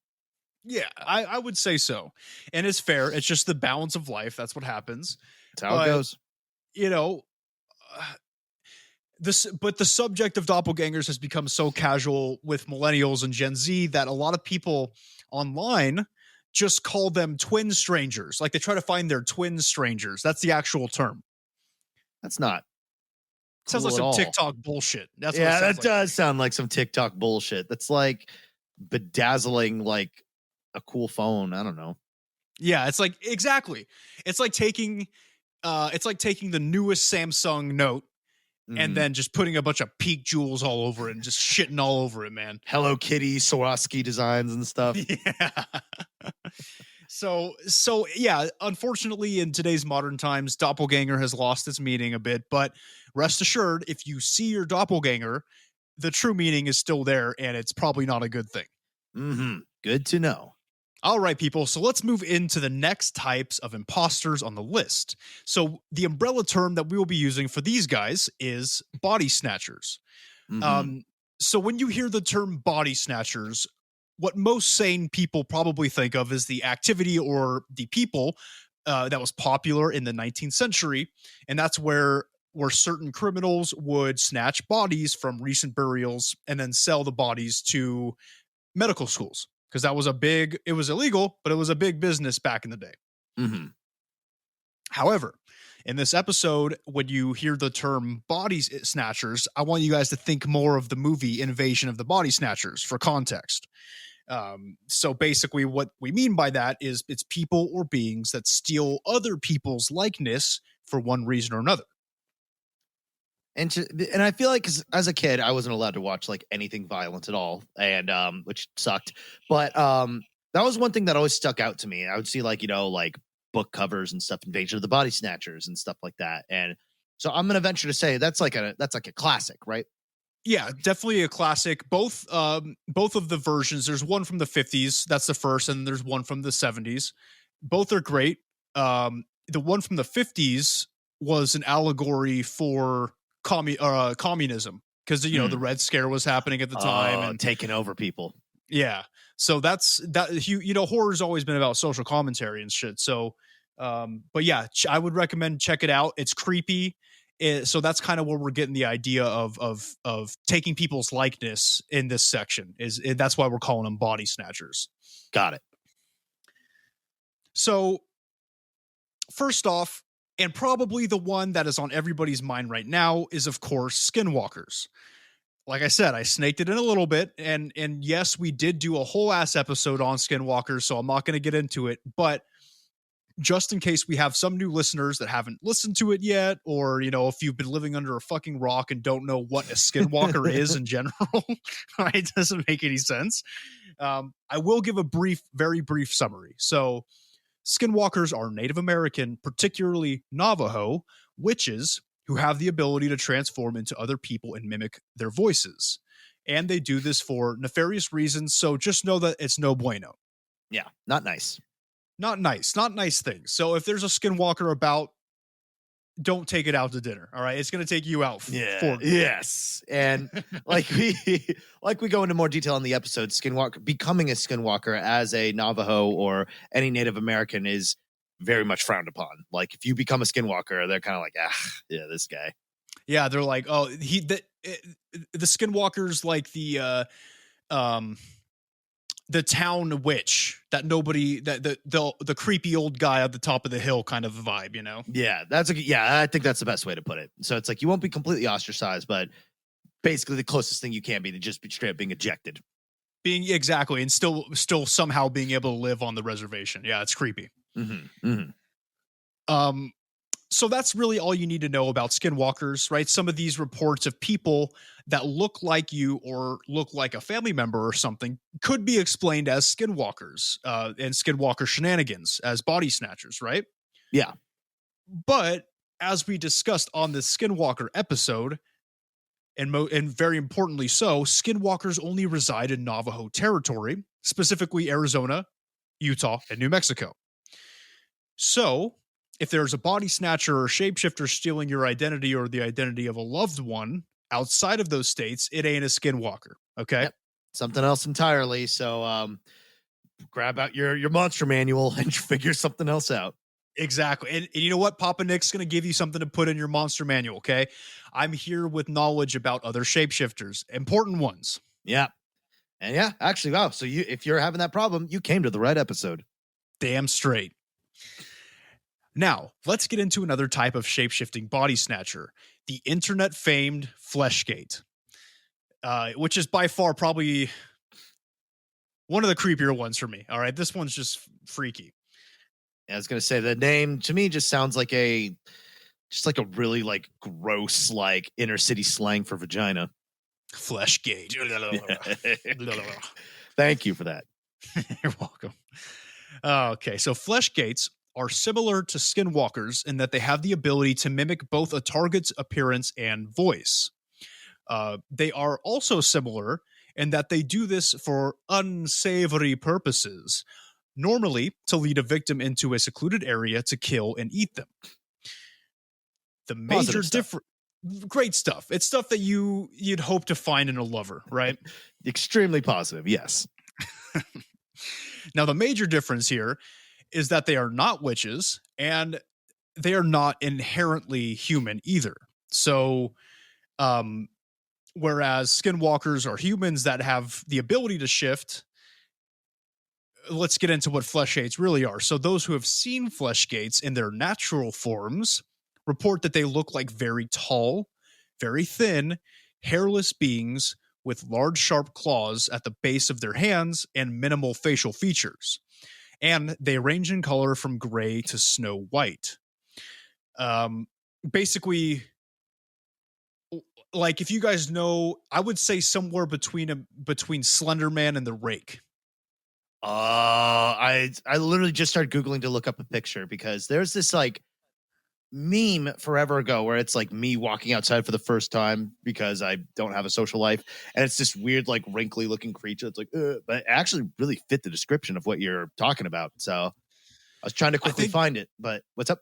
Yeah, I would say so. And it's fair. It's just the balance of life. That's what happens. That's how it goes. But the subject of doppelgangers has become so casual with millennials and Gen Z that a lot of people online just call them twin strangers. Like they try to find their twin strangers. That's the actual term. That's not. Sounds like some TikTok bullshit. That's yeah, that does sound like some TikTok bullshit. That's like bedazzling like a cool phone. I don't know. Yeah, it's like exactly. It's like taking the newest Samsung Note and then just putting a bunch of peak jewels all over it and just shitting all over it, man. Hello Kitty, Swarovski designs and stuff. Yeah. So yeah, unfortunately in today's modern times, doppelganger has lost its meaning a bit, but rest assured, if you see your doppelganger, the true meaning is still there and it's probably not a good thing. Mm-hmm. Good to know. All right, people. So let's move into the next types of imposters on the list. So the umbrella term that we will be using for these guys is body snatchers. Mm-hmm. So when you hear the term body snatchers, what most sane people probably think of is the activity or the people that was popular in the 19th century. And that's where certain criminals would snatch bodies from recent burials and then sell the bodies to medical schools. Because it was illegal, but it was a big business back in the day. Mm-hmm. However, in this episode, when you hear the term body snatchers, I want you guys to think more of the movie Invasion of the Body Snatchers for context. So basically what we mean by that is it's people or beings that steal other people's likeness for one reason or another. And I feel like as a kid, I wasn't allowed to watch like anything violent at all, and which sucked. But that was one thing that always stuck out to me. I would see like like book covers and stuff, Invasion of the Body Snatchers and stuff like that. And so I'm gonna venture to say that's like a classic, right? Yeah, definitely a classic. Both of the versions. There's one from the 50s. That's the first, and there's one from the 70s. Both are great. The one from the 50s was an allegory for communism because the Red Scare was happening at the time and taking over people. Yeah, so that's that. Horror's always been about social commentary and shit. So, but yeah, I would recommend check it out. It's creepy. So that's kind of where we're getting the idea of taking people's likeness in this section. That's why we're calling them body snatchers. Got it. So, first off, and probably the one that is on everybody's mind right now is, of course, skinwalkers. Like I said, I snaked it in a little bit, and yes, we did do a whole ass episode on skinwalkers, so I'm not going to get into it, but just in case we have some new listeners that haven't listened to it yet, or, if you've been living under a fucking rock and don't know what a skinwalker is in general, right? It doesn't make any sense. I will give a very brief summary. So, skinwalkers are Native American, particularly Navajo, witches who have the ability to transform into other people and mimic their voices. And they do this for nefarious reasons, so just know that it's no bueno. Yeah, not nice. Not nice things. So if there's a skinwalker about, don't take it out to dinner. All right, it's going to take you out. Yes, and like we go into more detail in the episode, becoming a skinwalker as a Navajo or any Native American is very much frowned upon. Like if you become a skinwalker, they're kind of like, this guy. Yeah, they're like, oh, the skinwalker's like the town witch that nobody the creepy old guy at the top of the hill kind of vibe, Yeah, I think that's the best way to put it. So it's like you won't be completely ostracized, but basically the closest thing you can be to just be straight up being ejected. Exactly, and still somehow being able to live on the reservation. Yeah, it's creepy. Mm-hmm. Mm-hmm. So that's really all you need to know about skinwalkers, right? Some of these reports of people that look like you or look like a family member or something could be explained as skinwalkers and skinwalker shenanigans as body snatchers, right? Yeah. But as we discussed on this skinwalker episode, and very importantly so, skinwalkers only reside in Navajo territory, specifically Arizona, Utah, and New Mexico. So, if there's a body snatcher or shapeshifter stealing your identity or the identity of a loved one outside of those states, it ain't a skinwalker. Okay. Yep. Something else entirely. So grab out your monster manual and figure something else out. Exactly. And you know what? Papa Nick's going to give you something to put in your monster manual. Okay. I'm here with knowledge about other shapeshifters, important ones. Yeah. And yeah, actually, wow. So if you're having that problem, you came to the right episode. Damn straight. Now, let's get into another type of shapeshifting body snatcher, the internet famed Fleshgate, which is by far probably one of the creepier ones for me. All right. This one's just freaky. I was going to say the name to me just sounds like a really like gross, like inner city slang for vagina. Fleshgate. Thank you for that. You're welcome. Okay. So Fleshgates are similar to skinwalkers in that they have the ability to mimic both a target's appearance and voice. They are also similar in that they do this for unsavory purposes, normally to lead a victim into a secluded area to kill and eat them. The major difference, great stuff. It's stuff that you'd hope to find in a lover, right? Extremely positive, yes. Now, the major difference here is that they are not witches and they are not inherently human either. So, whereas skinwalkers are humans that have the ability to shift, let's get into what Fleshgates really are. So those who have seen Fleshgates in their natural forms report that they look like very tall, very thin, hairless beings with large sharp claws at the base of their hands and minimal facial features. And they range in color from gray to snow white. Basically, like if you guys know, I would say somewhere between Slender Man and the Rake. I literally just started Googling to look up a picture because there's this like meme forever ago where it's like me walking outside for the first time because I don't have a social life, and it's this weird like wrinkly looking creature. It's like, but it actually really fit the description of what you're talking about. So I was trying to quickly find it, but what's up?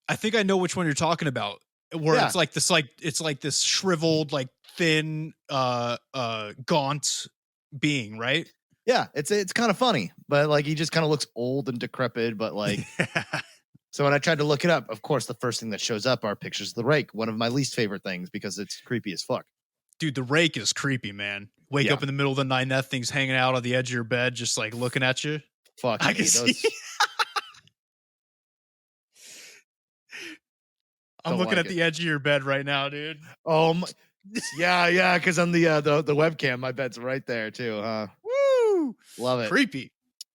I think I know which one you're talking about. Where it's like this shriveled, like thin, gaunt being, right? Yeah, it's kind of funny, but like he just kind of looks old and decrepit, but like. So when I tried to look it up, of course, the first thing that shows up are pictures of the Rake, one of my least favorite things because it's creepy as fuck. Dude, the Rake is creepy, man. Wake up in the middle of the night and that thing's hanging out on the edge of your bed, just like looking at you. Fuck, I can see. I'm looking at the edge of your bed right now, dude. Oh my, yeah, because on the webcam, my bed's right there too, huh? Woo! Love it. Creepy.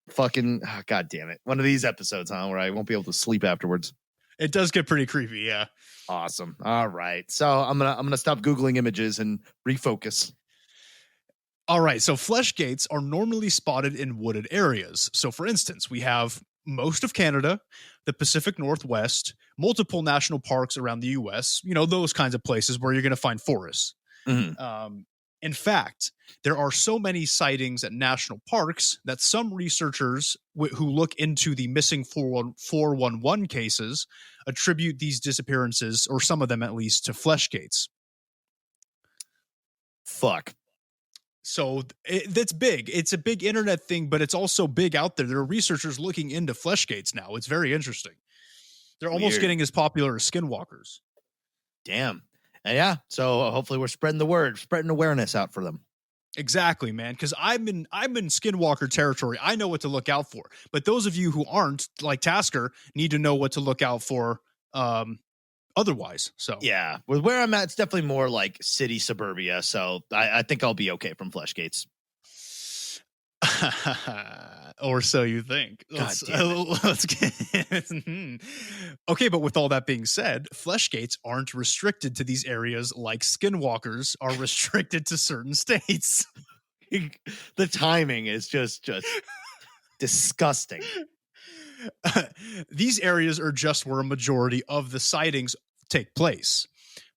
Fucking god damn it. One of these episodes, huh, where I won't be able to sleep afterwards. It does get pretty creepy, yeah. Awesome. All right. So I'm gonna stop Googling images and refocus. All right. So Fleshgates are normally spotted in wooded areas. So for instance, we have most of Canada, the Pacific Northwest, multiple national parks around the US, those kinds of places where you're going to find forests. Mm-hmm. In fact, there are so many sightings at national parks that some researchers who look into the missing 411 cases attribute these disappearances, or some of them at least, to Fleshgates. Fuck. So that's big. It's a big internet thing, but it's also big out there. There are researchers looking into Fleshgates now. It's very interesting. They're almost getting as popular as skinwalkers. Damn. And yeah, so hopefully we're spreading the word, spreading awareness out for them. Exactly, man. Because I'm in skinwalker territory. I know what to look out for. But those of you who aren't, like Tasker, need to know what to look out for otherwise. So yeah, with where I'm at, it's definitely more like city suburbia. So I think I'll be okay from Fleshgates. Or so you think. Let's get okay, but with all that being said, Fleshgates aren't restricted to these areas like skinwalkers are restricted to certain states. The timing is just disgusting. These areas are just where a majority of the sightings take place.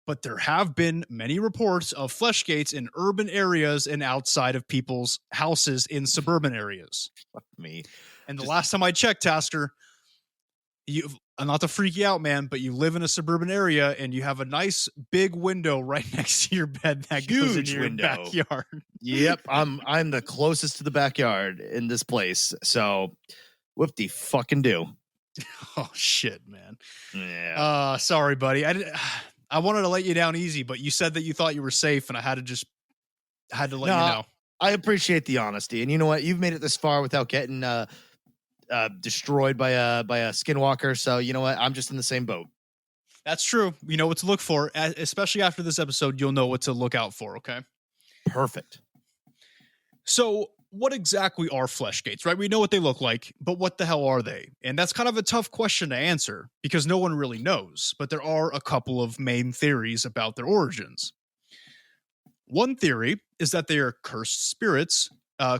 but there have been many reports of flesh gates in urban areas and outside of people's houses in suburban areas. Fuck me. And the last time I checked, Tasker, not to freak you out, man, but you live in a suburban area and you have a nice big window right next to your bed that goes into your backyard. Yep, I'm the closest to the backyard in this place, so whoop-de fucking do. Oh shit, man. Yeah. Sorry, buddy. I wanted to let you down easy, but you said that you thought you were safe, and I had to let you know. I appreciate the honesty, and you know what? You've made it this far without getting destroyed by a skinwalker. So you know what? I'm just in the same boat. That's true. You know what to look for, especially after this episode. You'll know what to look out for. Okay. Perfect. So, what exactly are flesh gates? Right? We know what they look like, but what the hell are they? And that's kind of a tough question to answer because no one really knows. But there are a couple of main theories about their origins. One theory is that they are cursed spirits.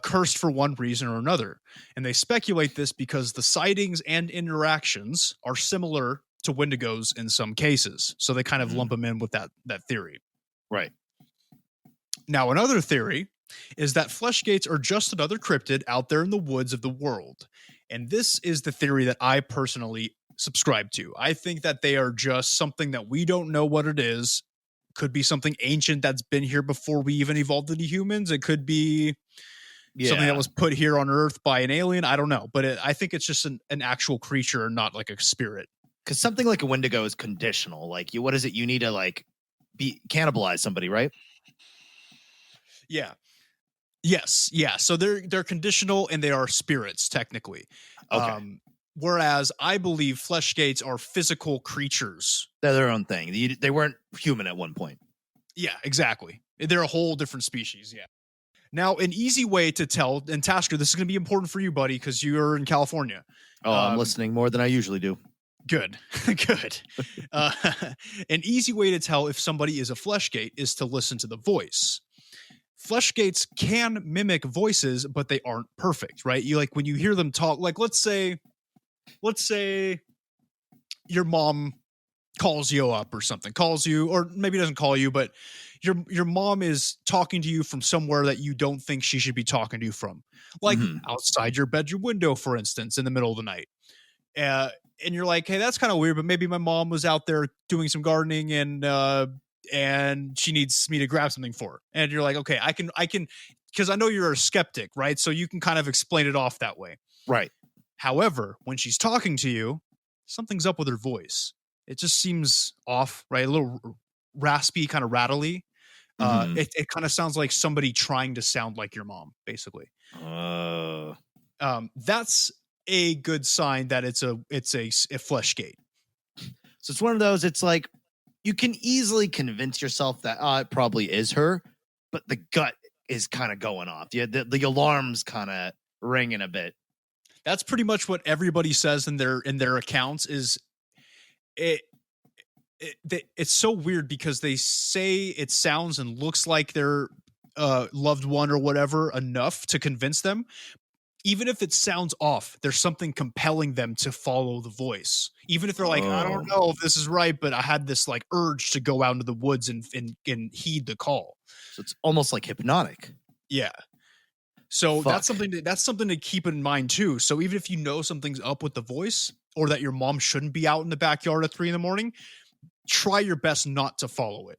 Cursed for one reason or another. And they speculate this because the sightings and interactions are similar to Wendigos in some cases. So they kind of lump them in with that theory. Right. Now, another theory is that flesh gates are just another cryptid out there in the woods of the world. And this is the theory that I personally subscribe to. I think that they are just something that we don't know what it is. Could be something ancient that's been here before we even evolved into humans. It could be something that was put here on Earth by an alien. I don't know. But I think it's just an actual creature, not like a spirit. Because something like a Wendigo is conditional. Like, what is it? You need to, like, cannibalize somebody, right? Yeah. Yes. Yeah. So they're conditional and they are spirits, technically. Okay. Whereas I believe flesh gates are physical creatures. They're their own thing. They weren't human at one point. Yeah, exactly. They're a whole different species. Yeah. Now, an easy way to tell, and Tasker, this is going to be important for you, buddy, because you're in California. Oh, I'm listening more than I usually do. Good. Good. An easy way to tell if somebody is a flesh gate is to listen to the voice. Flesh gates can mimic voices, but they aren't perfect, right? You like when you hear them talk, like let's say your mom calls you up or something, calls you, or maybe doesn't call you, but your mom is talking to you from somewhere that you don't think she should be talking to you from, like outside your bedroom window, for instance, in the middle of the night. And you're like, hey, that's kind of weird, but maybe my mom was out there doing some gardening and she needs me to grab something for her. And you're like, okay, I can, because I know you're a skeptic, right? So you can kind of explain it off that way. Right. However, when she's talking to you, something's up with her voice. It just seems off, right? A little raspy, kind of rattly. It kind of sounds like somebody trying to sound like your mom, basically. That's a good sign that it's a flesh gate. So it's one of those, it's like, you can easily convince yourself that it probably is her, but the gut is kind of going off. Yeah, the alarm's kind of ringing a bit. That's pretty much what everybody says in their accounts. Is it's so weird because they say it sounds and looks like their loved one or whatever enough to convince them. Even if it sounds off, there's something compelling them to follow the voice. Even if they're like, I don't know if this is right, but I had this like urge to go out into the woods and heed the call. So it's almost like hypnotic. Yeah. So that's something to keep in mind too. So even if you know something's up with the voice or that your mom shouldn't be out in the backyard at 3 a.m, try your best not to follow it.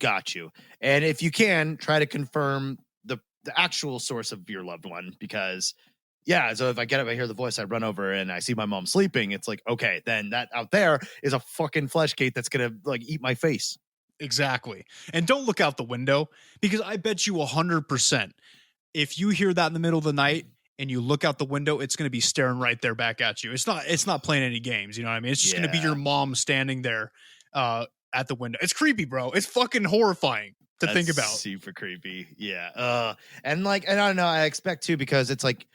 Got you. And if you can, try to confirm the actual source of your loved one, because so if I get up, I hear the voice, I run over and I see my mom sleeping. It's like, okay, then that out there is a fucking flesh gate that's going to like eat my face. Exactly. And don't look out the window, because I bet you 100%, if you hear that in the middle of the night and you look out the window, it's going to be staring right there back at you. It's not playing any games. You know what I mean? It's just going to be your mom standing there at the window. It's creepy, bro. It's fucking horrifying to think about. Super creepy. Yeah. And I don't know, I expect too, because it's like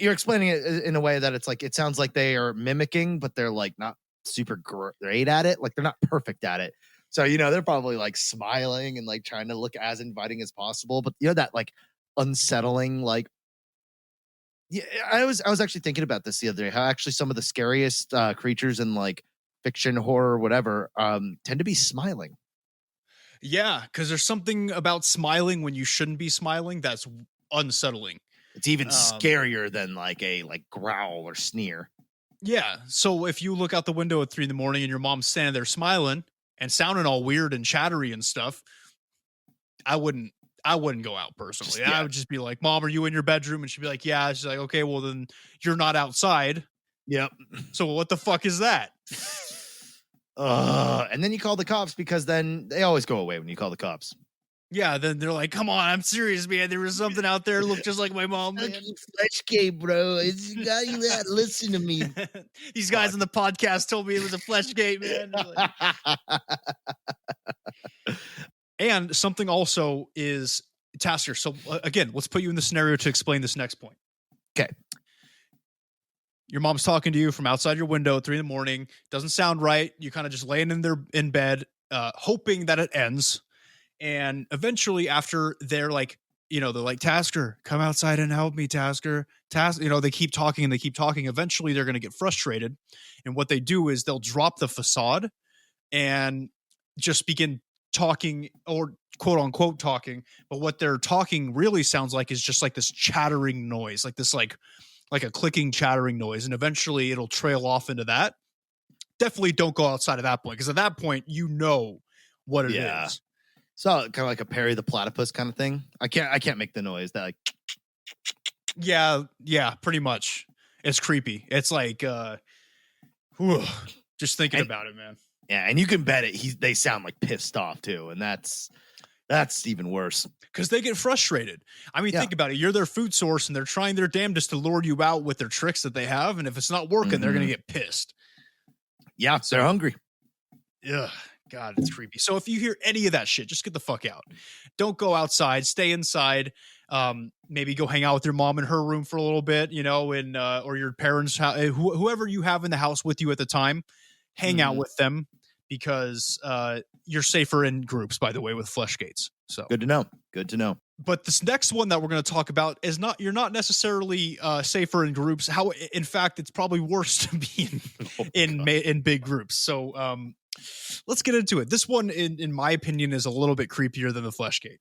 you're explaining it in a way that it's like, it sounds like they are mimicking, but they're like not super great at it. Like they're not perfect at it. So, they're probably like smiling and like trying to look as inviting as possible. But that like unsettling, like, I was actually thinking about this the other day, how actually some of the scariest creatures in like fiction, horror, whatever, tend to be smiling. Yeah, because there's something about smiling when you shouldn't be smiling that's unsettling. It's even scarier than like a growl or sneer. Yeah. So if you look out the window at 3 a.m. and your mom's standing there smiling and sounding all weird and chattery and stuff, I wouldn't go out personally. I would just be like, Mom, are you in your bedroom? And she'd be like, yeah. She's like, okay, well then you're not outside. Yep. So what the fuck is that? And then you call the cops, because then they always go away when you call the cops. Yeah, then they're like, come on, I'm serious, man. There was something out there looked just like my mom. Fleshgate, bro. It's got you that. Listen to me. These guys on the podcast told me it was a Fleshgate, man. And something also is Tasker. So again, let's put you in the scenario to explain this next point. Okay. Your mom's talking to you from outside your window at 3 a.m. Doesn't sound right. You kind of just laying in bed, hoping that it ends. And eventually after they're like, they're like, Tasker, come outside and help me, Tasker. They keep talking and they keep talking. Eventually they're going to get frustrated. And what they do is they'll drop the facade and just begin talking, or quote unquote talking. But what they're talking really sounds like is just like this chattering noise, like this, like a clicking, chattering noise. And eventually it'll trail off into that. Definitely don't go outside at that point, because at that point, you know what it is. So kind of like a Perry the Platypus kind of thing. I can't make the noise that like. Yeah, pretty much. It's creepy. It's like, just thinking about it, man. Yeah, and you can bet it. They sound like pissed off too, and that's even worse because they get frustrated. I mean, think about it. You're their food source, and they're trying their damnedest to lure you out with their tricks that they have. And if it's not working, they're gonna get pissed. Yeah, they're hungry. Ugh. God, it's creepy. So if you hear any of that shit, just get the fuck out. Don't go outside. Stay inside. Maybe go hang out with your mom in her room for a little bit, or your parents, whoever you have in the house with you at the time, hang out with them, because you're safer in groups, by the way, with Fleshgates. So good to know. But this next one that we're going to talk about is you're not necessarily safer in groups. In fact, it's probably worse to be in big groups. So let's get into it. This one, in my opinion, is a little bit creepier than the Fleshgate.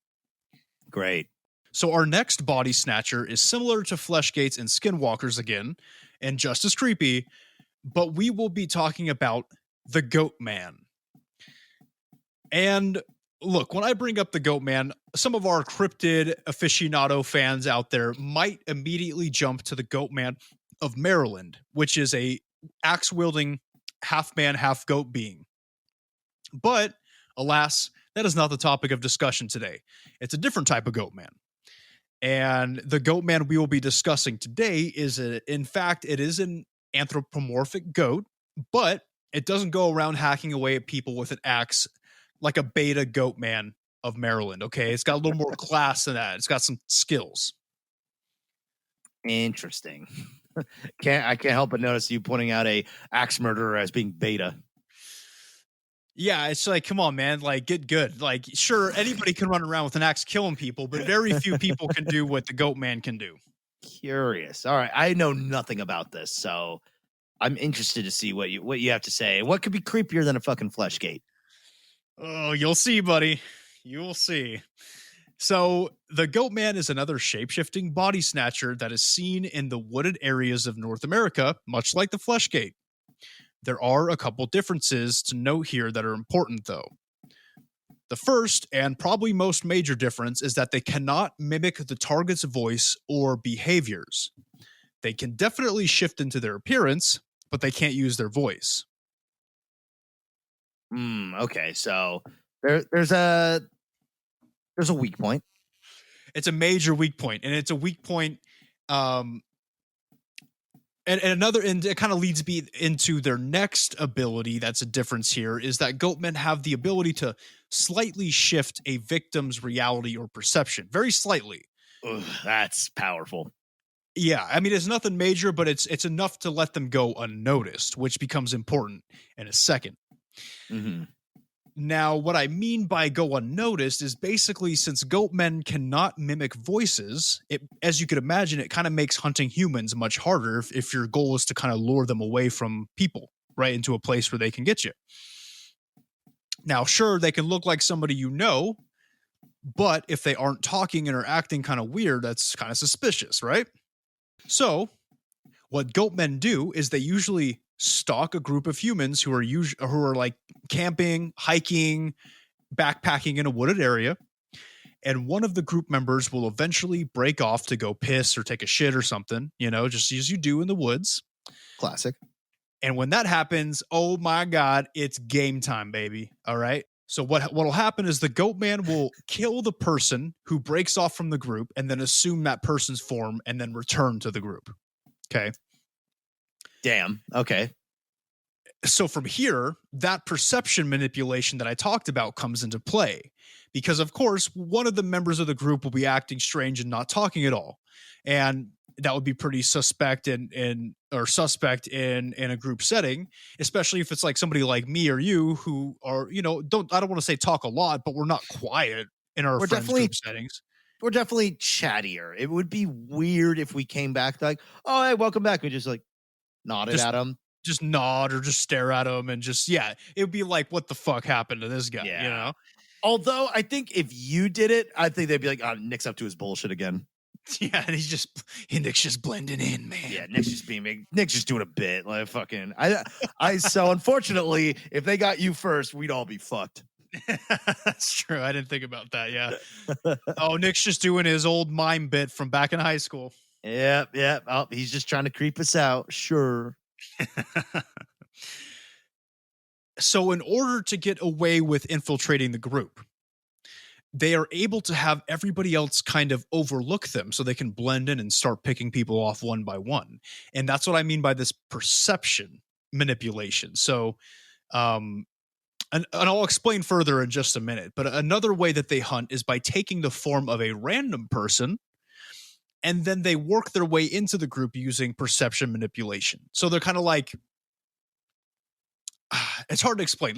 Great. So our next body snatcher is similar to Fleshgates and Skinwalkers again, and just as creepy, but we will be talking about the Goat Man. And look, when I bring up the Goat Man, some of our cryptid aficionado fans out there might immediately jump to the Goat Man of Maryland, which is a axe-wielding half-man, half-goat being. But, alas, that is not the topic of discussion today. It's a different type of Goat Man. And the Goat Man we will be discussing today is, in fact, it is an anthropomorphic goat, but it doesn't go around hacking away at people with an axe like a beta Goat Man of Maryland, okay? It's got a little more class than that. It's got some skills. Interesting. I can't help but notice you pointing out a axe murderer as being beta. Yeah, it's like, come on, man, like, get good. Like, sure, anybody can run around with an axe killing people, but very few people can do what the Goat Man can do. Curious. All right, I know nothing about this, so I'm interested to see what you have to say. What could be creepier than a fucking Fleshgate? Oh, you'll see, buddy. You'll see. So, the Goat Man is another shape-shifting body snatcher that is seen in the wooded areas of North America, much like the Fleshgate. There are a couple differences to note here that are important, though. The first, and probably most major difference, is that they cannot mimic the target's voice or behaviors. They can definitely shift into their appearance, but they can't use their voice. Okay, so there's a weak point. It's a major weak point, and it's a weak point. And it kind of leads me into their next ability. That's a difference here, is that Goatmen have the ability to slightly shift a victim's reality or perception, very slightly. Ugh, that's powerful. Yeah, I mean, it's nothing major, but it's enough to let them go unnoticed, which becomes important in a second. Mm-hmm. Now, what I mean by go unnoticed is basically, since Goatmen cannot mimic voices, as you could imagine, it kind of makes hunting humans much harder if your goal is to kind of lure them away from people, right, into a place where they can get you. Now, sure, they can look like somebody you know, but if they aren't talking and are acting kind of weird, that's kind of suspicious, right? So, what goat men do is they usually stalk a group of humans who are like camping, hiking, backpacking in a wooded area, and one of the group members will eventually break off to go piss or take a shit or something, just as you do in the woods. Classic. And when that happens, oh my God, it's game time, baby. All right. So what'll happen is the goat man will kill the person who breaks off from the group and then assume that person's form and then return to the group. Okay. Damn. Okay. So from here, that perception manipulation that I talked about comes into play because, of course, one of the members of the group will be acting strange and not talking at all. And that would be pretty suspect in a group setting, especially if it's like somebody like me or you who are, I don't want to say talk a lot, but we're not quiet in our friends group settings. We're definitely chattier. It would be weird if we came back like, oh, hey, welcome back. We just like nodded at him. Just nod or just stare at him and just, it would be like, what the fuck happened to this guy, Although I think if you did it, I think they'd be like, oh, Nick's up to his bullshit again. Yeah, and Nick's just blending in, man. Yeah, Nick's just doing a bit. Like fucking so unfortunately, if they got you first, we'd all be fucked. That's true. I didn't think about that. Yeah. Oh, Nick's just doing his old mime bit from back in high school. Yep. Oh, he's just trying to creep us out. Sure. So in order to get away with infiltrating the group, they are able to have everybody else kind of overlook them so they can blend in and start picking people off one by one. And that's what I mean by this perception manipulation. So, and I'll explain further in just a minute, but another way that they hunt is by taking the form of a random person, and then they work their way into the group using perception manipulation. So they're kind of like, it's hard to explain.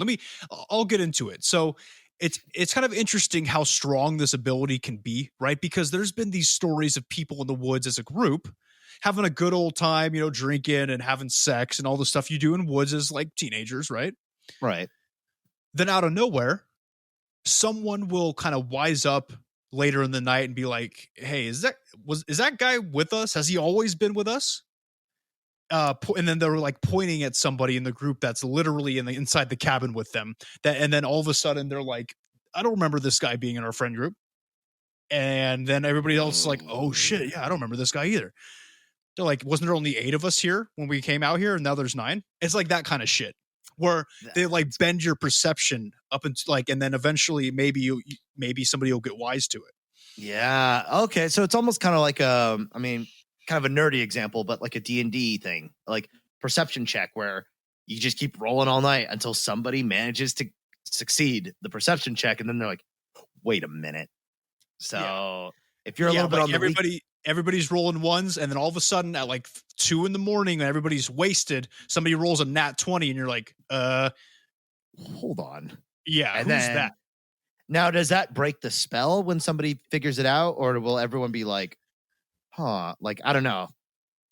I'll get into it. So it's kind of interesting how strong this ability can be, right? Because there's been these stories of people in the woods as a group having a good old time, drinking and having sex and all the stuff you do in woods as like teenagers, right? Right. Then out of nowhere, someone will kind of wise up later in the night and be like, hey, is that guy with us? Has he always been with us? And then they're like pointing at somebody in the group that's literally inside the cabin with them. And then all of a sudden they're like, I don't remember this guy being in our friend group. And then everybody else is like, oh shit, yeah, I don't remember this guy either. They're like, wasn't there only 8 of us here when we came out here, and now there's 9? It's like that kind of shit where they like bend your perception up and like, and then eventually maybe somebody will get wise to it. Yeah. Okay. So it's almost kind of like kind of a nerdy example, but like a D&D thing, like perception check where you just keep rolling all night until somebody manages to succeed the perception check. And then they're like, wait a minute. So if you're a little bit on the everybody's rolling ones, and then all of a sudden at like 2 a.m. when everybody's wasted, somebody rolls a nat 20 and you're like, hold on. Yeah. And who's that? Now, does that break the spell when somebody figures it out, or will everyone be like, like, I don't know.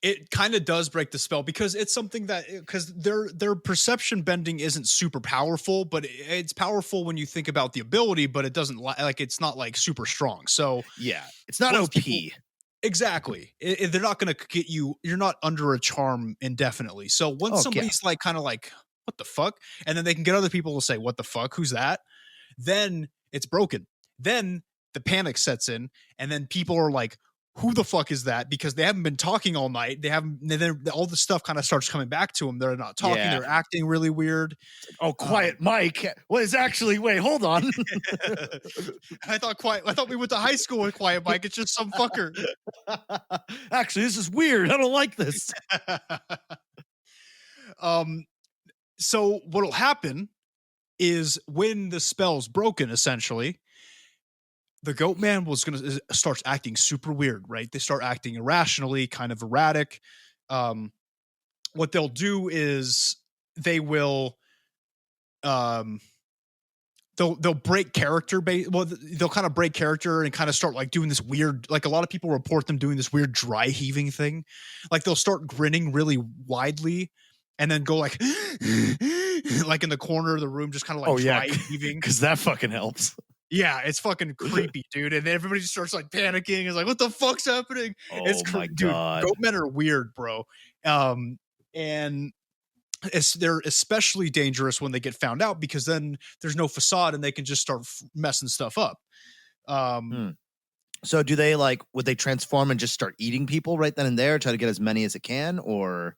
It kind of does break the spell because it's something because their perception bending isn't super powerful, but it's powerful when you think about the ability, but it doesn't it's not like super strong. So yeah, it's not OP. Exactly. They're not going to get you. You're not under a charm indefinitely. So once somebody's like kind of like, what the fuck? And then they can get other people to say, what the fuck? Who's that? Then it's broken. Then the panic sets in, and then people are like, who the fuck is that? Because they haven't been talking all night. Then all the stuff kind of starts coming back to them. They're not talking. Yeah. They're acting really weird. Oh, quiet Mike. Wait, hold on. I thought we went to high school with Quiet Mike. It's just some fucker. Actually, this is weird. I don't like this. So what'll happen is when the spell's broken, essentially, the goat man starts acting super weird, right? They start acting irrationally, kind of erratic. What they'll do is they will, they'll break character. They'll kind of break character and kind of start like doing this weird, like a lot of people report them doing this weird dry heaving thing. Like they'll start grinning really widely and then go like, like in the corner of the room, just kind of like dry heaving. Because that fucking helps. Yeah, it's fucking creepy, dude. And everybody just starts like panicking. It's like, what the fuck's happening? It's my dude, God. goat men are weird, bro. And they're especially dangerous when they get found out, because then there's no facade and they can just start messing stuff up. So do they would they transform and just start eating people right then and there, try to get as many as it can, or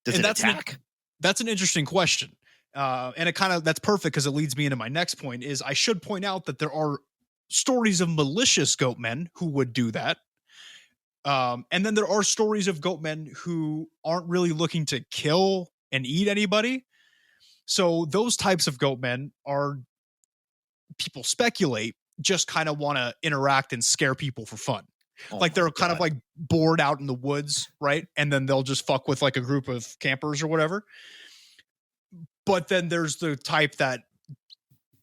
does it attack? That's an interesting question. And that's perfect, because it leads me into my next point. Is I should point out that there are stories of malicious goat men who would do that. And then there are stories of goat men who aren't really looking to kill and eat anybody. So those types of goat men are, people speculate, just kind of want to interact and scare people for fun. Like they're kind of like bored out in the woods, right? And then they'll just fuck with like a group of campers or whatever. But then there's the type that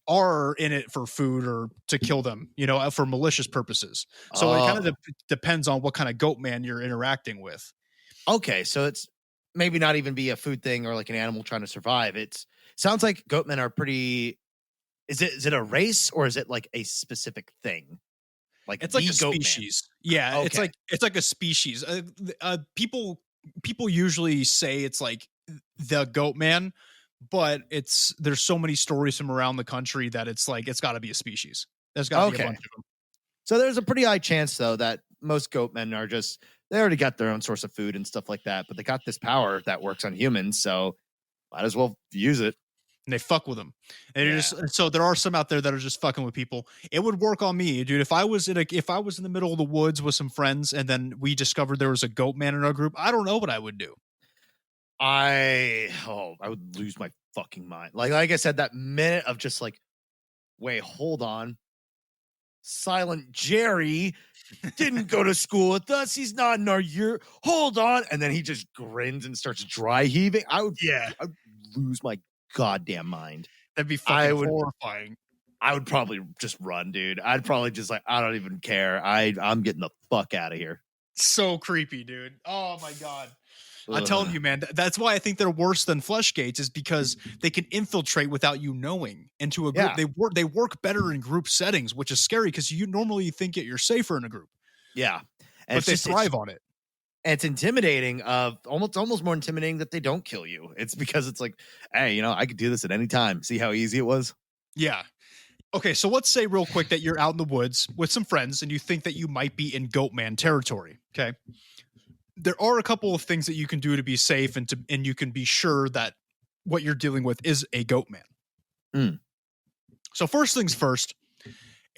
are in it for food or to kill them, for malicious purposes. So it kind of depends on what kind of goat man you're interacting with. Okay, so it's maybe not even be a food thing or like an animal trying to survive. It sounds like goat men are pretty. Is it a race, or is it like a specific thing? Like it's like a species. Man. Yeah, okay. it's like a species. People usually say it's like the goat man, but there's so many stories from around the country that it's like it's got to be a species. There's got to be a bunch of them. So there's a pretty high chance though that most goat men are just, they already got their own source of food and stuff like that, but they got this power that works on humans, so might as well use it. And they fuck with them. And so there are some out there that are just fucking with people. It would work on me, dude. If I was in the middle of the woods with some friends and then we discovered there was a goat man in our group, I don't know what I would do. I would lose my fucking mind. Like I said, that minute of just like, wait, hold on. Silent Jerry didn't go to school with us. He's not in our year. Hold on. And then he just grins and starts dry heaving. I'd lose my goddamn mind. That'd be fucking horrifying. I would probably just run, dude. I'd probably just like, I don't even care. I'm getting the fuck out of here. So creepy, dude. Oh my God. I'm telling you, man, that's why I think they're worse than flesh gates, is because they can infiltrate without you knowing into a group. Yeah. They work better in group settings, which is scary because you normally think you're safer in a group. Yeah. And but they thrive on it. And it's intimidating, almost more intimidating that they don't kill you. It's because it's like, hey, I could do this at any time. See how easy it was? Yeah. Okay, so let's say real quick that you're out in the woods with some friends and you think that you might be in goat man territory. Okay. There are a couple of things that you can do to be safe and you can be sure that what you're dealing with is a goat man. So first things first,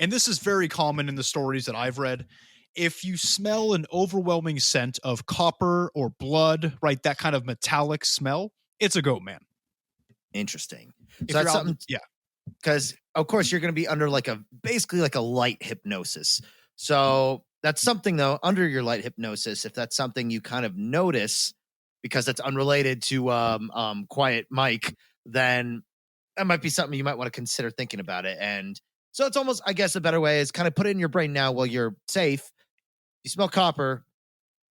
and this is very common in the stories that I've read, if you smell an overwhelming scent of copper or blood, right, that kind of metallic smell, it's a goat man. Interesting. So that's something, because of course you're going to be under basically like a light hypnosis. So that's something though, under your light hypnosis, if that's something you kind of notice because that's unrelated to Quiet Mike, then that might be something you might want to consider thinking about it. And so it's almost, I guess, a better way is kind of put it in your brain now while you're safe. You smell copper,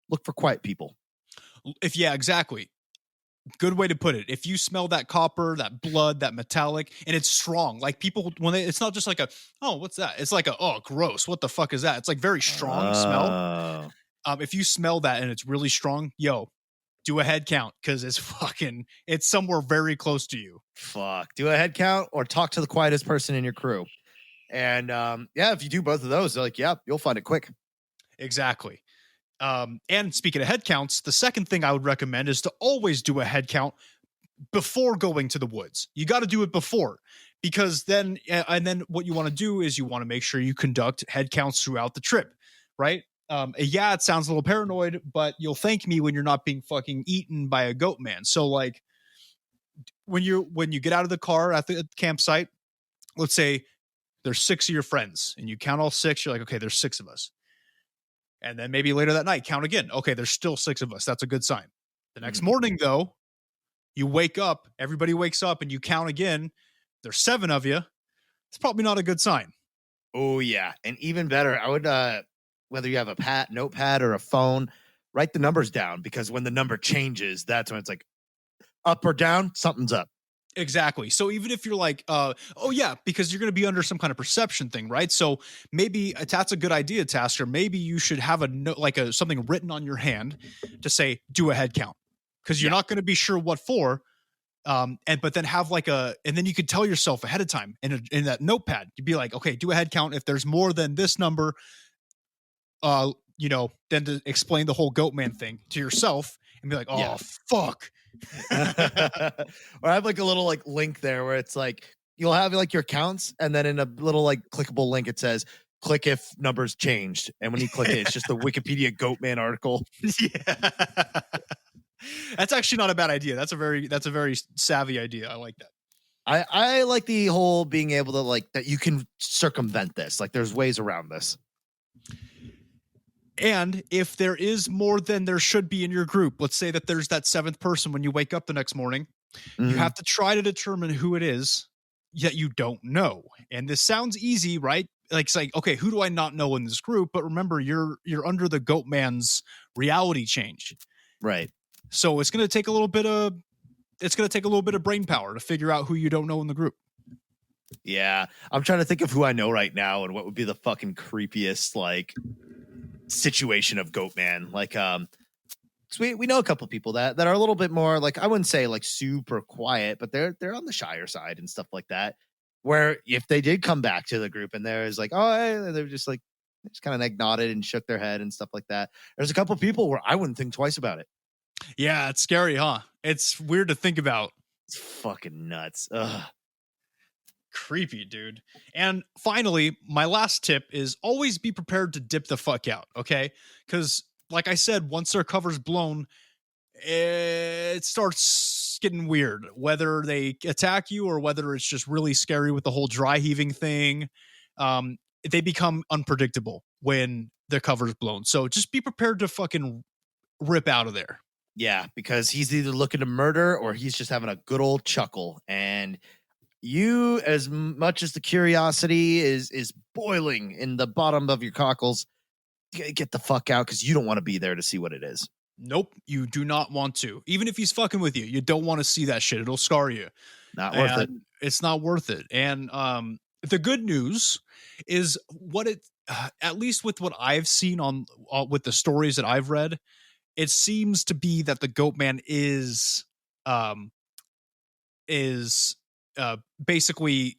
look for quiet people. Exactly. Good way to put it. If you smell that copper, that blood, that metallic, and it's strong, like people, it's not just like what's that? It's like gross. What the fuck is that? It's like very strong smell. If you smell that and it's really strong, do a head count because it's somewhere very close to you. Fuck. Do a head count or talk to the quietest person in your crew. And if you do both of those, they're like, you'll find it quick. Exactly. And speaking of head counts, the second thing I would recommend is to always do a head count before going to the woods. You got to do it before, because then what you want to do is you want to make sure you conduct head counts throughout the trip, right? It sounds a little paranoid, but you'll thank me when you're not being fucking eaten by a goat man. So like when you get out of the car at the campsite, let's say there's 6 of your friends and you count all 6, you're like, okay, there's 6 of us. And then maybe later that night, count again. Okay, there's still 6 of us. That's a good sign. The next morning, though, you wake up, everybody wakes up, and you count again. There's 7 of you. It's probably not a good sign. Oh, yeah. And even better, I would, whether you have a notepad or a phone, write the numbers down, because when the number changes, that's when it's like up or down, something's up. Exactly. So even if you're like, oh yeah, because you're going to be under some kind of perception thing, right? So maybe that's a good idea, Tasker. Maybe you should have a note, like something written on your hand to say, do a head count, because you're not going to be sure what for. But then have and then you could tell yourself ahead of time in that notepad, you'd be like, okay, do a head count. If there's more than this number, then to explain the whole goat man thing to yourself and be like, oh fuck. Or I have like a little like link there where it's like you'll have like your counts, and then in a little like clickable link it says click if numbers changed, and when you click it, it's just the Wikipedia Goatman article. Yeah. That's actually not a bad idea. That's a very savvy idea. I like that. I like the whole being able to like that you can circumvent this. Like there's ways around this. And if there is more than there should be in your group, let's say that there's that seventh person when you wake up the next morning, you have to try to determine who it is, yet you don't know. And this sounds easy, right? Like it's like, okay, who do I not know in this group? But remember, you're under the goat man's reality change. Right. So it's going to take a little bit of brain power to figure out who you don't know in the group. Yeah. I'm trying to think of who I know right now and what would be the fucking creepiest like situation of Goatman. Like we know a couple people that are a little bit more like, I wouldn't say like super quiet, but they're on the shyer side and stuff like that, where if they did come back to the group and there's like, oh hey, they're just like kind of nodded and shook their head and stuff like that, there's a couple people where I wouldn't think twice about it. Yeah, it's scary, huh? It's weird to think about. It's fucking nuts. Ugh. Creepy, dude. And finally, my last tip is always be prepared to dip the fuck out, okay? Because like I said, once their cover's blown, it starts getting weird. Whether they attack you or whether it's just really scary with the whole dry heaving thing, they become unpredictable when their cover's blown. So just be prepared to fucking rip out of there. Yeah, because he's either looking to murder or he's just having a good old chuckle. And you, as much as the curiosity is boiling in the bottom of your cockles, get the fuck out, because you don't want to be there to see what it is. Nope, you do not want to. Even if he's fucking with you, you don't want to see that shit. It'll scar you. Not worth it. It's not worth it. And the good news is at least with what I've seen on with the stories that I've read, it seems to be that the Goatman is basically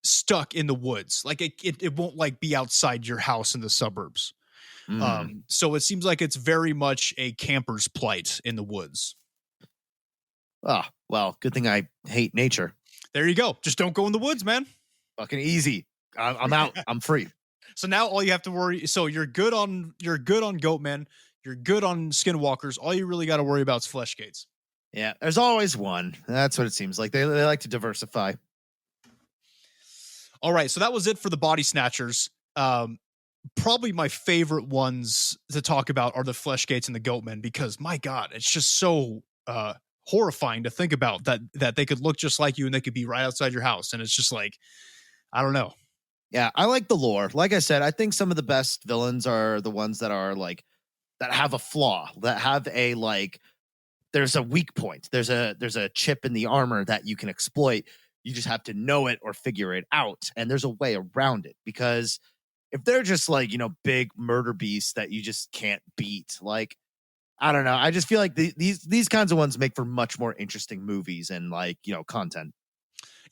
stuck in the woods. Like it won't like be outside your house in the suburbs. So it seems like it's very much a camper's plight in the woods. Oh, well, good thing I hate nature. There you go. Just don't go in the woods, man. Fucking easy. I'm out. I'm free. So now all you have to worry. So you're good on Goatman. You're good on skinwalkers. All you really got to worry about is flesh gates. Yeah, there's always one. That's what it seems like. They like to diversify. All right, so that was it for the Bodysnatchers. Probably my favorite ones to talk about are the flesh gates and the Goatmen, because my God, it's just so horrifying to think about that they could look just like you and they could be right outside your house. And it's just like, I don't know. Yeah, I like the lore. Like I said, I think some of the best villains are the ones that are like, that have a flaw, that have a like, there's a weak point. There's a chip in the armor that you can exploit. You just have to know it or figure it out. And there's a way around it, because if they're just like, big murder beasts that you just can't beat, like, I don't know. I just feel like these kinds of ones make for much more interesting movies and like, content.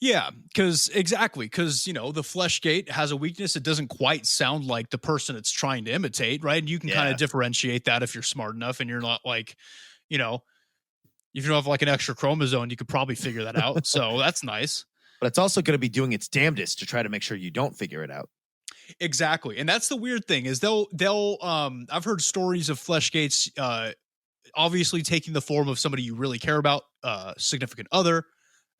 Yeah, because the flesh gate has a weakness. It doesn't quite sound like the person it's trying to imitate, right? And you can kind of differentiate that if you're smart enough and you're not like, if you don't have like an extra chromosome, you could probably figure that out. So that's nice. But it's also going to be doing its damnedest to try to make sure you don't figure it out. Exactly. And that's the weird thing is they'll I've heard stories of flesh gates obviously taking the form of somebody you really care about, significant other,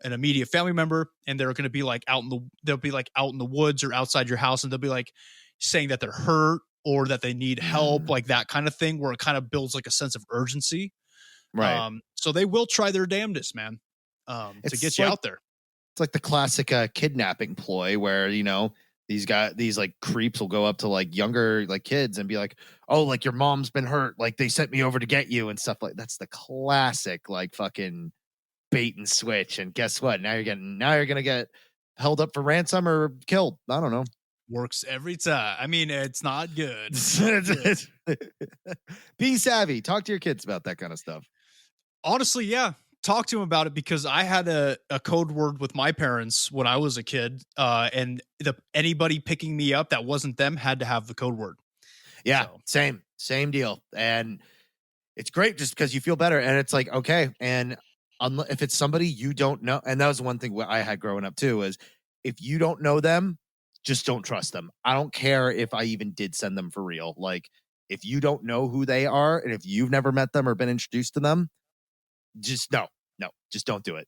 an immediate family member, and they're going to be like out in the woods or outside your house, and they'll be like saying that they're hurt or that they need help, like that kind of thing, where it kind of builds like a sense of urgency. Right. So they will try their damnedest, man, to get you out there. It's like the classic kidnapping ploy where, these like creeps will go up to like younger like kids and be like, oh, like your mom's been hurt, like they sent me over to get you and stuff. Like that's the classic like fucking bait and switch, and guess what? Now you're gonna get held up for ransom or killed. I don't know. Works every time. I mean, it's not good. Be savvy. Talk to your kids about that kind of stuff. Honestly, yeah. Talk to him about it, because I had a code word with my parents when I was a kid, and anybody picking me up that wasn't them had to have the code word. Yeah, so. Same deal. And it's great just because you feel better. And it's like, okay. And if it's somebody you don't know, and that was one thing I had growing up too, is if you don't know them, just don't trust them. I don't care if I even did send them for real. Like, if you don't know who they are, and if you've never met them or been introduced to them, just no, just don't do it.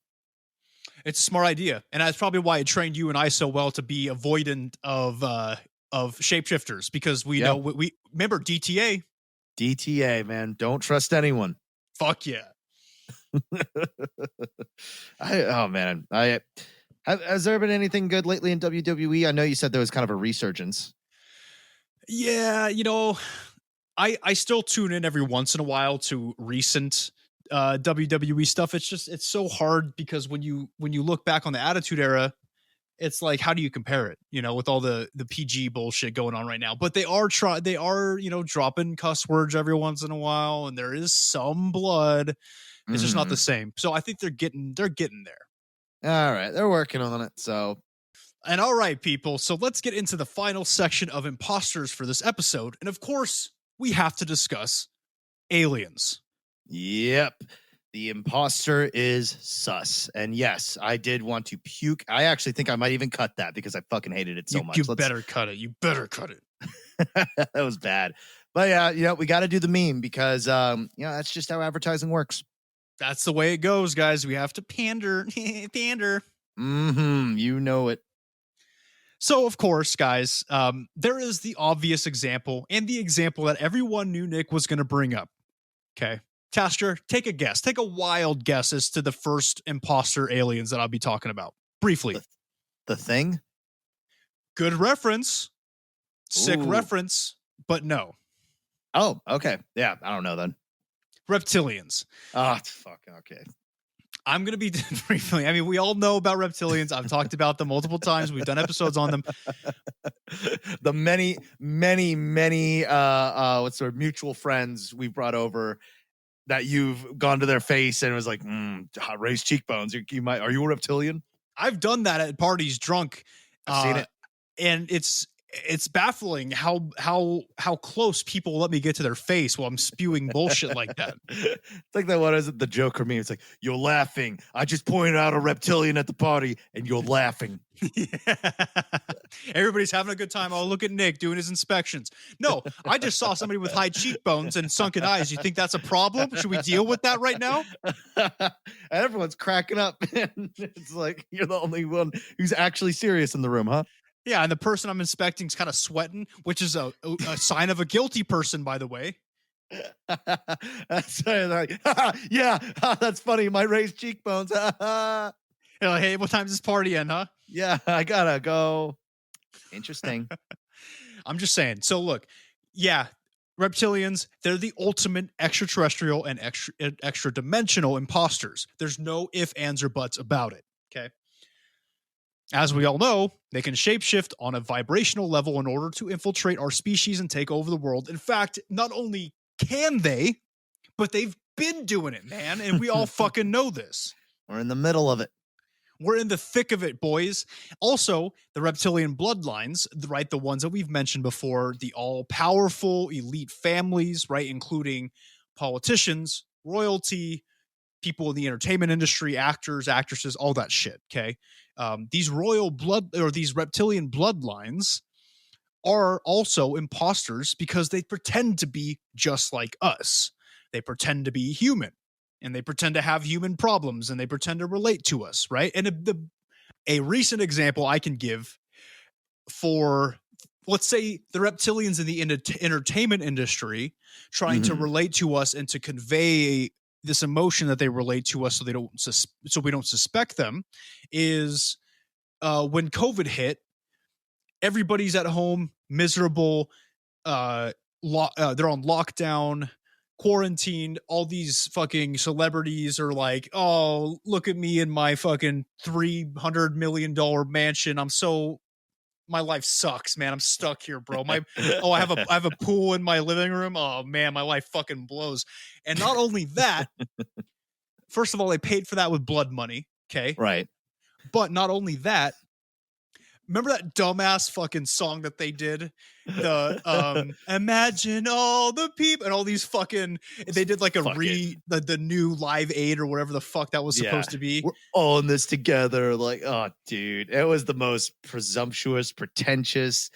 It's a smart idea. And that's probably why it trained you and I so well to be avoidant of shapeshifters, because we know we remember DTA. DTA, man. Don't trust anyone. Fuck yeah. Has there been anything good lately in WWE? I know you said there was kind of a resurgence. Yeah, I still tune in every once in a while to recent WWE stuff. It's so hard, because when you look back on the Attitude Era, it's like, how do you compare it, with all the PG bullshit going on right now? But they are dropping cuss words every once in a while, and there is some blood. It's just not the same. So I think they're getting there. All right, they're working on it. So, and all right, people. So let's get into the final section of Imposters for this episode, and of course, we have to discuss aliens. Yep. The imposter is sus. And yes, I did want to puke. I actually think I might even cut that, because I fucking hated it so much. You better cut it. You better cut it. That was bad. But yeah, we got to do the meme, because that's just how advertising works. That's the way it goes, guys. We have to pander. Pander. You know it. So, of course, guys, there is the obvious example, and the example that everyone knew Nick was going to bring up. Okay. Tasker, take a guess. Take a wild guess as to the first imposter aliens that I'll be talking about. Briefly. The Thing? Good reference. Sick reference, but no. Oh, okay. Yeah, I don't know then. Reptilians. Oh, fuck. Okay. I'm going to be briefly. I mean, we all know about reptilians. I've talked about them multiple times. We've done episodes on them. The many mutual friends we brought over that you've gone to their face and it was like, raised cheekbones. Are you a reptilian? I've done that at parties drunk. I've seen it. And it's baffling how close people let me get to their face while I'm spewing bullshit like that. It's like that. What is it? The Joker meme. It's like, you're laughing. I just pointed out a reptilian at the party and you're laughing. Yeah. Everybody's having a good time. Oh, look at Nick doing his inspections. No, I just saw somebody with high cheekbones and sunken eyes. You think that's a problem? Should we deal with that right now? Everyone's cracking up. It's like, you're the only one who's actually serious in the room, huh? Yeah, and the person I'm inspecting is kind of sweating, which is a sign of a guilty person, by the way. That's like, yeah, that's funny. My raised cheekbones. You're like, hey, what time's this party end, huh? Yeah, I gotta go. Interesting. I'm just saying. So look, yeah, reptilians, they're the ultimate extraterrestrial and extra dimensional imposters. There's no ifs, ands, or buts about it. Okay. As we all know, they can shapeshift on a vibrational level in order to infiltrate our species and take over the world. In fact, not only can they, but they've been doing it, man. And we all fucking know this. We're in the middle of it. We're in the thick of it, boys. Also, the reptilian bloodlines, right? The ones that we've mentioned before, the all-powerful elite families, right? Including politicians, royalty, people in the entertainment industry, actors, actresses, all that shit, okay? These these reptilian bloodlines are also imposters because they pretend to be just like us. They pretend to be human. And they pretend to have human problems, and they pretend to relate to us, right? And a recent example I can give for, let's say, the reptilians in the entertainment industry trying to relate to us and to convey this emotion that they relate to us, so we don't suspect them, is when COVID hit, everybody's at home, miserable. They're on lockdown. quarantine, all these fucking celebrities are like, oh, look at me in my fucking $300 million mansion. My life sucks, man. I'm stuck here, bro. I have a pool in my living room. Oh man, my life fucking blows. And not only that, first of all, they paid for that with blood money. Okay. Right. But not only that, remember that dumbass fucking song that they did? The imagine all the people and all these fucking they did like the new Live Aid or whatever the fuck that was supposed to be. We're all in this together. Like, oh dude, it was the most presumptuous, pretentious,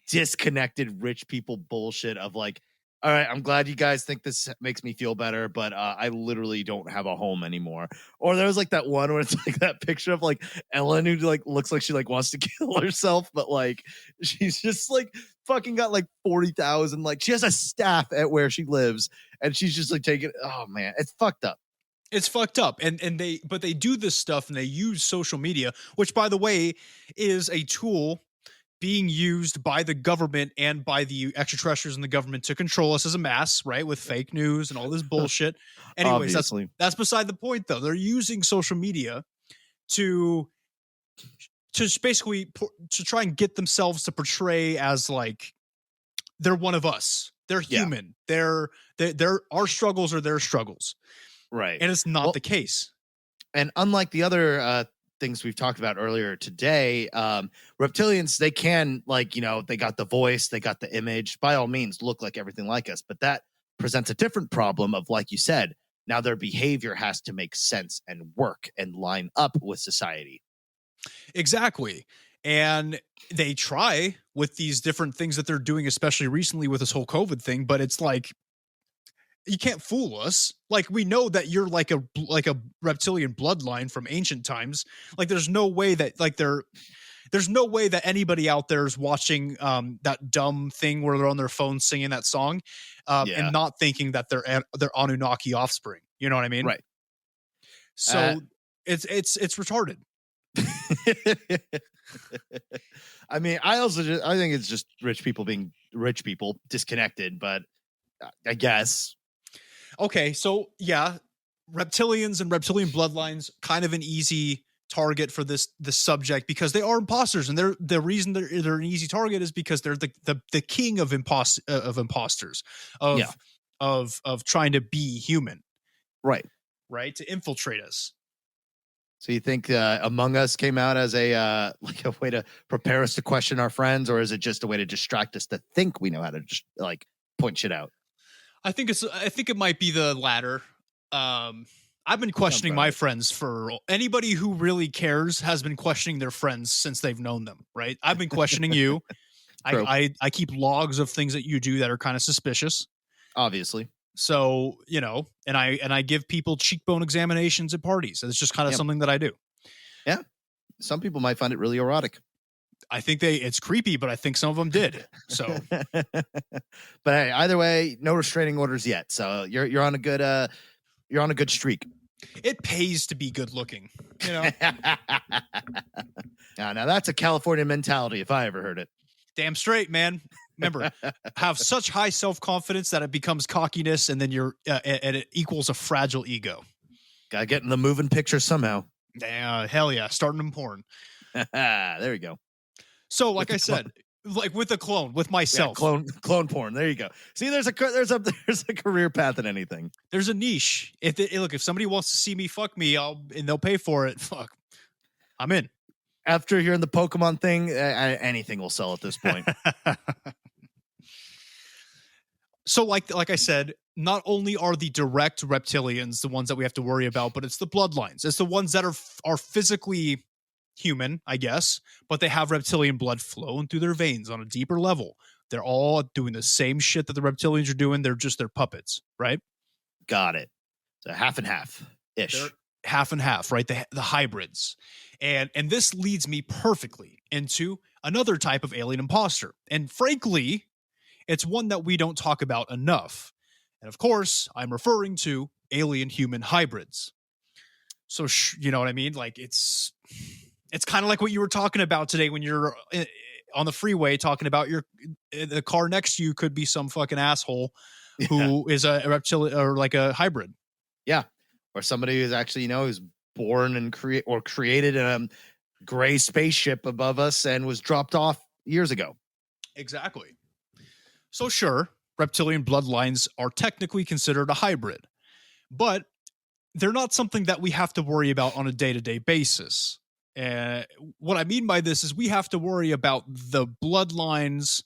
disconnected rich people bullshit of like, all right, I'm glad you guys think this makes me feel better, but I literally don't have a home anymore. Or there was like that one where it's like that picture of like Ellen who like looks like she like wants to kill herself, but like she's just like fucking got like 40,000. Like she has a staff at where she lives, and she's just like taking. Oh man, it's fucked up. It's fucked up. And they do this stuff and they use social media, which by the way is a tool being used by the government and by the extraterrestrials in the government to control us as a mass, right? With fake news and all this bullshit. Anyways, that's beside the point though. They're using social media to basically to try and get themselves to portray as like they're one of us. They're human. They're our struggles are their struggles. Right. And it's not the case. And unlike the other things we've talked about earlier today, reptilians, they can, like, you know, they got the voice, they got the image, by all means look like everything like us, but that presents a different problem of, like you said, now their behavior has to make sense and work and line up with society. Exactly. And they try with these different things that they're doing, especially recently with this whole COVID thing, but it's like, you can't fool us. Like, we know that you're like a reptilian bloodline from ancient times. Like, there's no way that there's no way that anybody out there is watching that dumb thing where they're on their phone singing that song and not thinking that they're Anunnaki offspring. You know what I mean? Right. So it's retarded. I mean, I think it's just rich people being rich people, disconnected, but I guess. Okay, so yeah, reptilians and reptilian bloodlines, kind of an easy target for this subject because they are imposters, and the reason they're an easy target is because they're the king of imposters of trying to be human, right, to infiltrate us. So you think Among Us came out as a like a way to prepare us to question our friends, or is it just a way to distract us to think we know how to just like point shit out? I think it might be the latter. I've been questioning my friends for anybody who really cares has been questioning their friends since they've known them, right? I've been questioning you. I keep logs of things that you do that are kind of suspicious. Obviously. So, you know, and I give people cheekbone examinations at parties. It's just kind of something that I do. Yeah. Some people might find it really erotic. I think it's creepy, but I think some of them did. So, but hey, either way, no restraining orders yet. So you're on a good streak. It pays to be good looking, you know. Now that's a California mentality if I ever heard it. Damn straight, man. Remember, have such high self-confidence that it becomes cockiness, and then and it equals a fragile ego. Gotta get in the moving picture somehow. Yeah, hell yeah, starting in porn. There we go. So, like I said, like with myself, clone porn. There you go. See, there's a career path in anything. There's a niche. If somebody wants to see me fuck me, and they'll pay for it. Fuck, I'm in. After hearing the Pokemon thing, anything will sell at this point. So, like I said, not only are the direct reptilians the ones that we have to worry about, but it's the bloodlines. It's the ones that are physically human, I guess, but they have reptilian blood flowing through their veins on a deeper level. They're all doing the same shit that the reptilians are doing. They're just their puppets, right? Got it. So half and half ish. They're half and half, right? The hybrids. And this leads me perfectly into another type of alien imposter. And frankly, it's one that we don't talk about enough. And of course, I'm referring to alien human hybrids. So, you know what I mean? Like it's kind of like what you were talking about today when you're on the freeway talking about the car next to you could be some fucking asshole who is a reptilian or like a hybrid. Yeah. Or somebody who's actually, who's born and created in a gray spaceship above us and was dropped off years ago. Exactly. So sure, reptilian bloodlines are technically considered a hybrid, but they're not something that we have to worry about on a day-to-day basis. What I mean by this is we have to worry about the bloodlines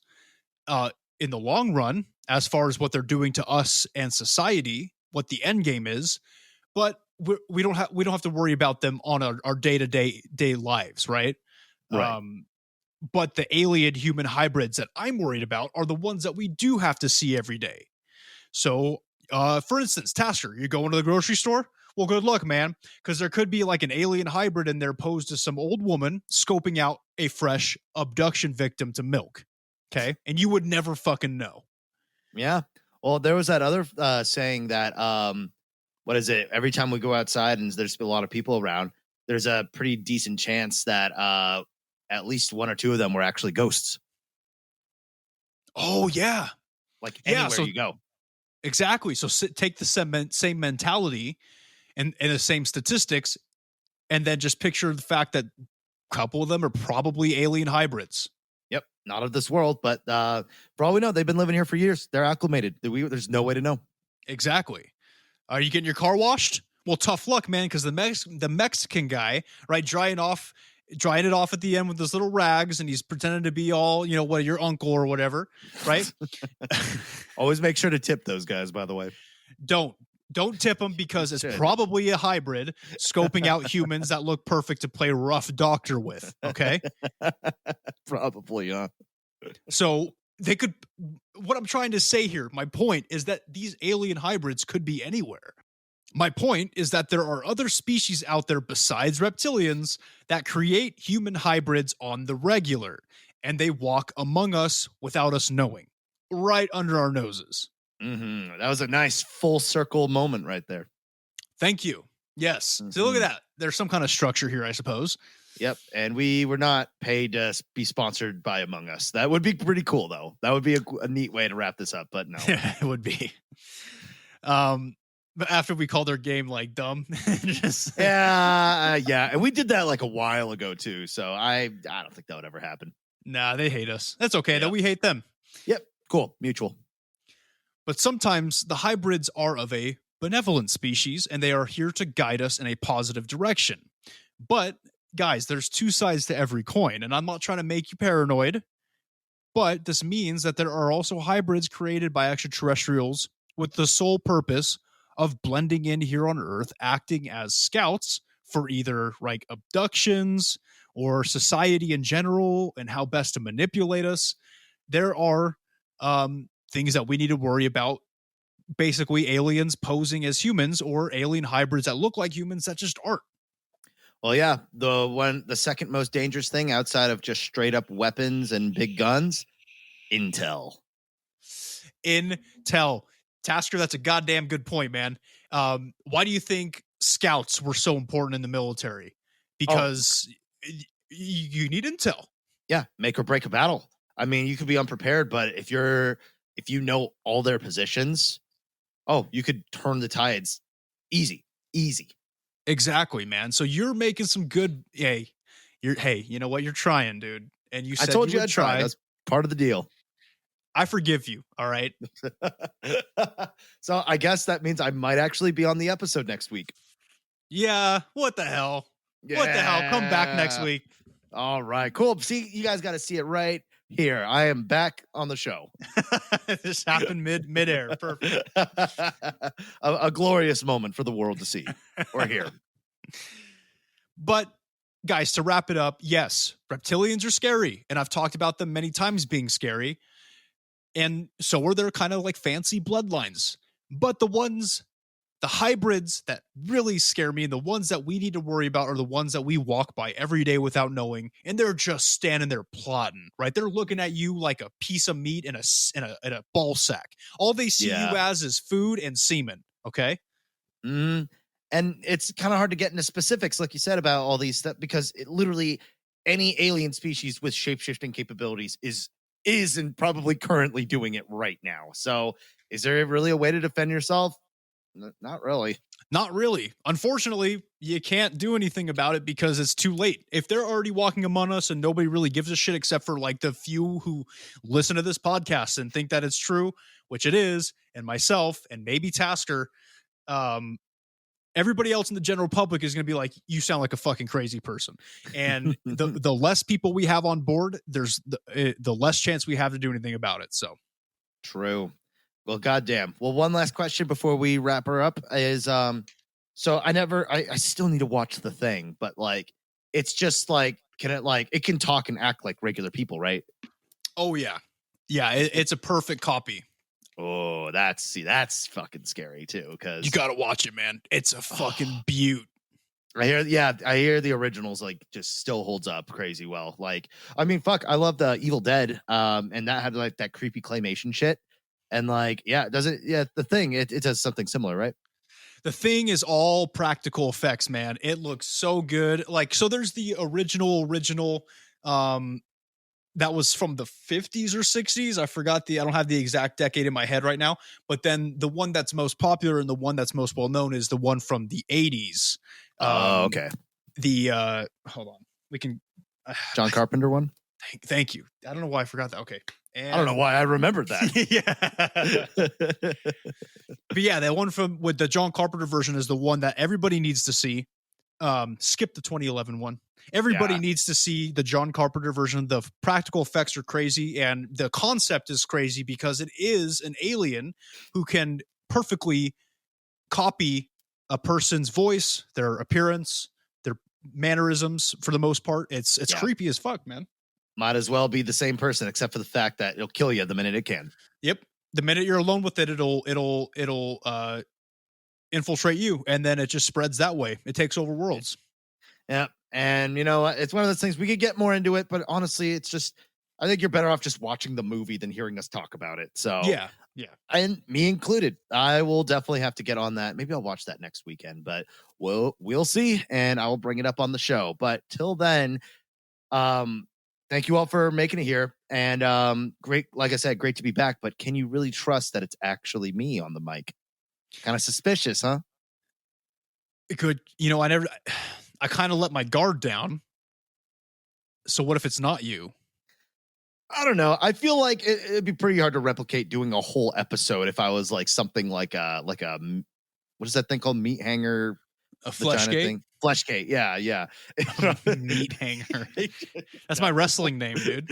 in the long run, as far as what they're doing to us and society, what the end game is, but we don't have to worry about them on our day-to-day lives, right? Right. But the alien human hybrids that I'm worried about are the ones that we do have to see every day. So, for instance, Tasker, you going to the grocery store? Well, good luck, man, because there could be like an alien hybrid in there posed as some old woman scoping out a fresh abduction victim to milk. Okay. And you would never fucking know. Yeah. Well, there was that other saying that, what is it? Every time we go outside and there's a lot of people around, there's a pretty decent chance that at least one or two of them were actually ghosts. Oh, yeah. Like anywhere so you go. Exactly. So take the same mentality and the same statistics, and then just picture the fact that a couple of them are probably alien hybrids. Yep. Not of this world, but for all we know, they've been living here for years. They're acclimated. There's no way to know. Exactly. Are you getting your car washed? Well, tough luck, man, because the Mexican guy, right, drying it off at the end with those little rags, and he's pretending to be all, your uncle or whatever, right? Always make sure to tip those guys, by the way. Don't tip them, because it's probably a hybrid scoping out humans that look perfect to play rough doctor with. Okay. Probably, yeah. So they could, what I'm trying to say here, my point is that these alien hybrids could be anywhere. My point is that there are other species out there besides reptilians that create human hybrids on the regular, and they walk among us without us knowing, right under our noses. Mm-hmm. That was a nice full circle moment right there. Thank you. Yes. Mm-hmm. So look at that. There's some kind of structure here, I suppose. Yep. And we were not paid to be sponsored by Among Us. That would be pretty cool, though. That would be a neat way to wrap this up, but no. It would be. But after we called our game like dumb. Yeah. And we did that like a while ago, too. So I don't think that would ever happen. Nah, they hate us. That's okay, though. We hate them. Yep. Cool. Mutual. But sometimes the hybrids are of a benevolent species, and they are here to guide us in a positive direction. But, guys, there's two sides to every coin, and I'm not trying to make you paranoid, but this means that there are also hybrids created by extraterrestrials with the sole purpose of blending in here on Earth, acting as scouts for either like abductions or society in general and how best to manipulate us. There are things that we need to worry about, basically aliens posing as humans or alien hybrids that look like humans that just aren't. Well, yeah, the second most dangerous thing outside of just straight up weapons and big guns, intel. Tasker, that's a goddamn good point, man. Why do you think scouts were so important in the military? Because you need intel. Yeah, make or break a battle. I mean, you could be unprepared, but if you know all their positions, you could turn the tides easy. Exactly, man. So you're making some good. Hey, you know what? You're trying, dude. And you said I told you I'd try. That's part of the deal. I forgive you. All right. So I guess that means I might actually be on the episode next week. Yeah. What the hell? Yeah. What the hell? Come back next week. All right. Cool. See, you guys got to see it right here. I am back on the show. This happened midair. Perfect. A glorious moment for the world to see or hear. But guys, to wrap it up, yes, reptilians are scary, and I've talked about them many times being scary. And so are their kind of like fancy bloodlines. But the hybrids that really scare me and the ones that we need to worry about are the ones that we walk by every day without knowing. And they're just standing there plotting, right? They're looking at you like a piece of meat in a ball sack. All they see you as is food and semen. Okay. And it's kind of hard to get into specifics, like you said, about all these stuff, because literally any alien species with shape-shifting capabilities is is and probably currently doing it right now. So is there really a way to defend yourself? Not really. Not really. Unfortunately, you can't do anything about it because it's too late. If they're already walking among us and nobody really gives a shit except for like the few who listen to this podcast and think that it's true, which it is, and myself and maybe Tasker, everybody else in the general public is going to be like, you sound like a fucking crazy person. And the less people we have on board, there's the less chance we have to do anything about it. So true. Well, goddamn. Well, one last question before we wrap her up is, so I still need to watch The Thing, but like, it's just like, it can talk and act like regular people, right? Oh yeah. Yeah. It's a perfect copy. Oh, that's fucking scary too. Cause you got to watch it, man. It's a fucking beaut. I hear the originals like just still holds up crazy well. Like, I mean, fuck, I love the Evil Dead. And that had like that creepy claymation shit. And like, The Thing, it does something similar, right? The Thing is all practical effects, man. It looks so good. Like, so there's the original, that was from the 50s or 60s. I don't have the exact decade in my head right now, but then the one that's most popular and the one that's most well known is the one from the 80s. Okay. Hold on. We can, John Carpenter one. Thank you. I don't know why I forgot that. Okay. And I don't know why I remembered that. Yeah. But yeah, that one with the John Carpenter version is the one that everybody needs to see. Skip the 2011 one. Everybody needs to see the John Carpenter version. The practical effects are crazy and the concept is crazy because it is an alien who can perfectly copy a person's voice, their appearance, their mannerisms for the most part. It's creepy as fuck, man. Might as well be the same person, except for the fact that it'll kill you the minute it can. Yep. The minute you're alone with it, it'll infiltrate you, and then it just spreads that way. It takes over worlds. Yeah. And you know, it's one of those things we could get more into it, but honestly, it's just, I think you're better off just watching the movie than hearing us talk about it. So yeah. And me included, I will definitely have to get on that. Maybe I'll watch that next weekend, but we'll see. And I will bring it up on the show. But till then, thank you all for making it here. And great, like I said, great to be back. But can you really trust that it's actually me on the mic? Kind of suspicious, huh? It could, I kind of let my guard down. So what if it's not you? I don't know. I feel like it'd be pretty hard to replicate doing a whole episode if I was like something like a what is that thing called? Meat hanger? A flesh gate? Thing? Flesh gate. Yeah. Meat hanger. That's my wrestling name, dude.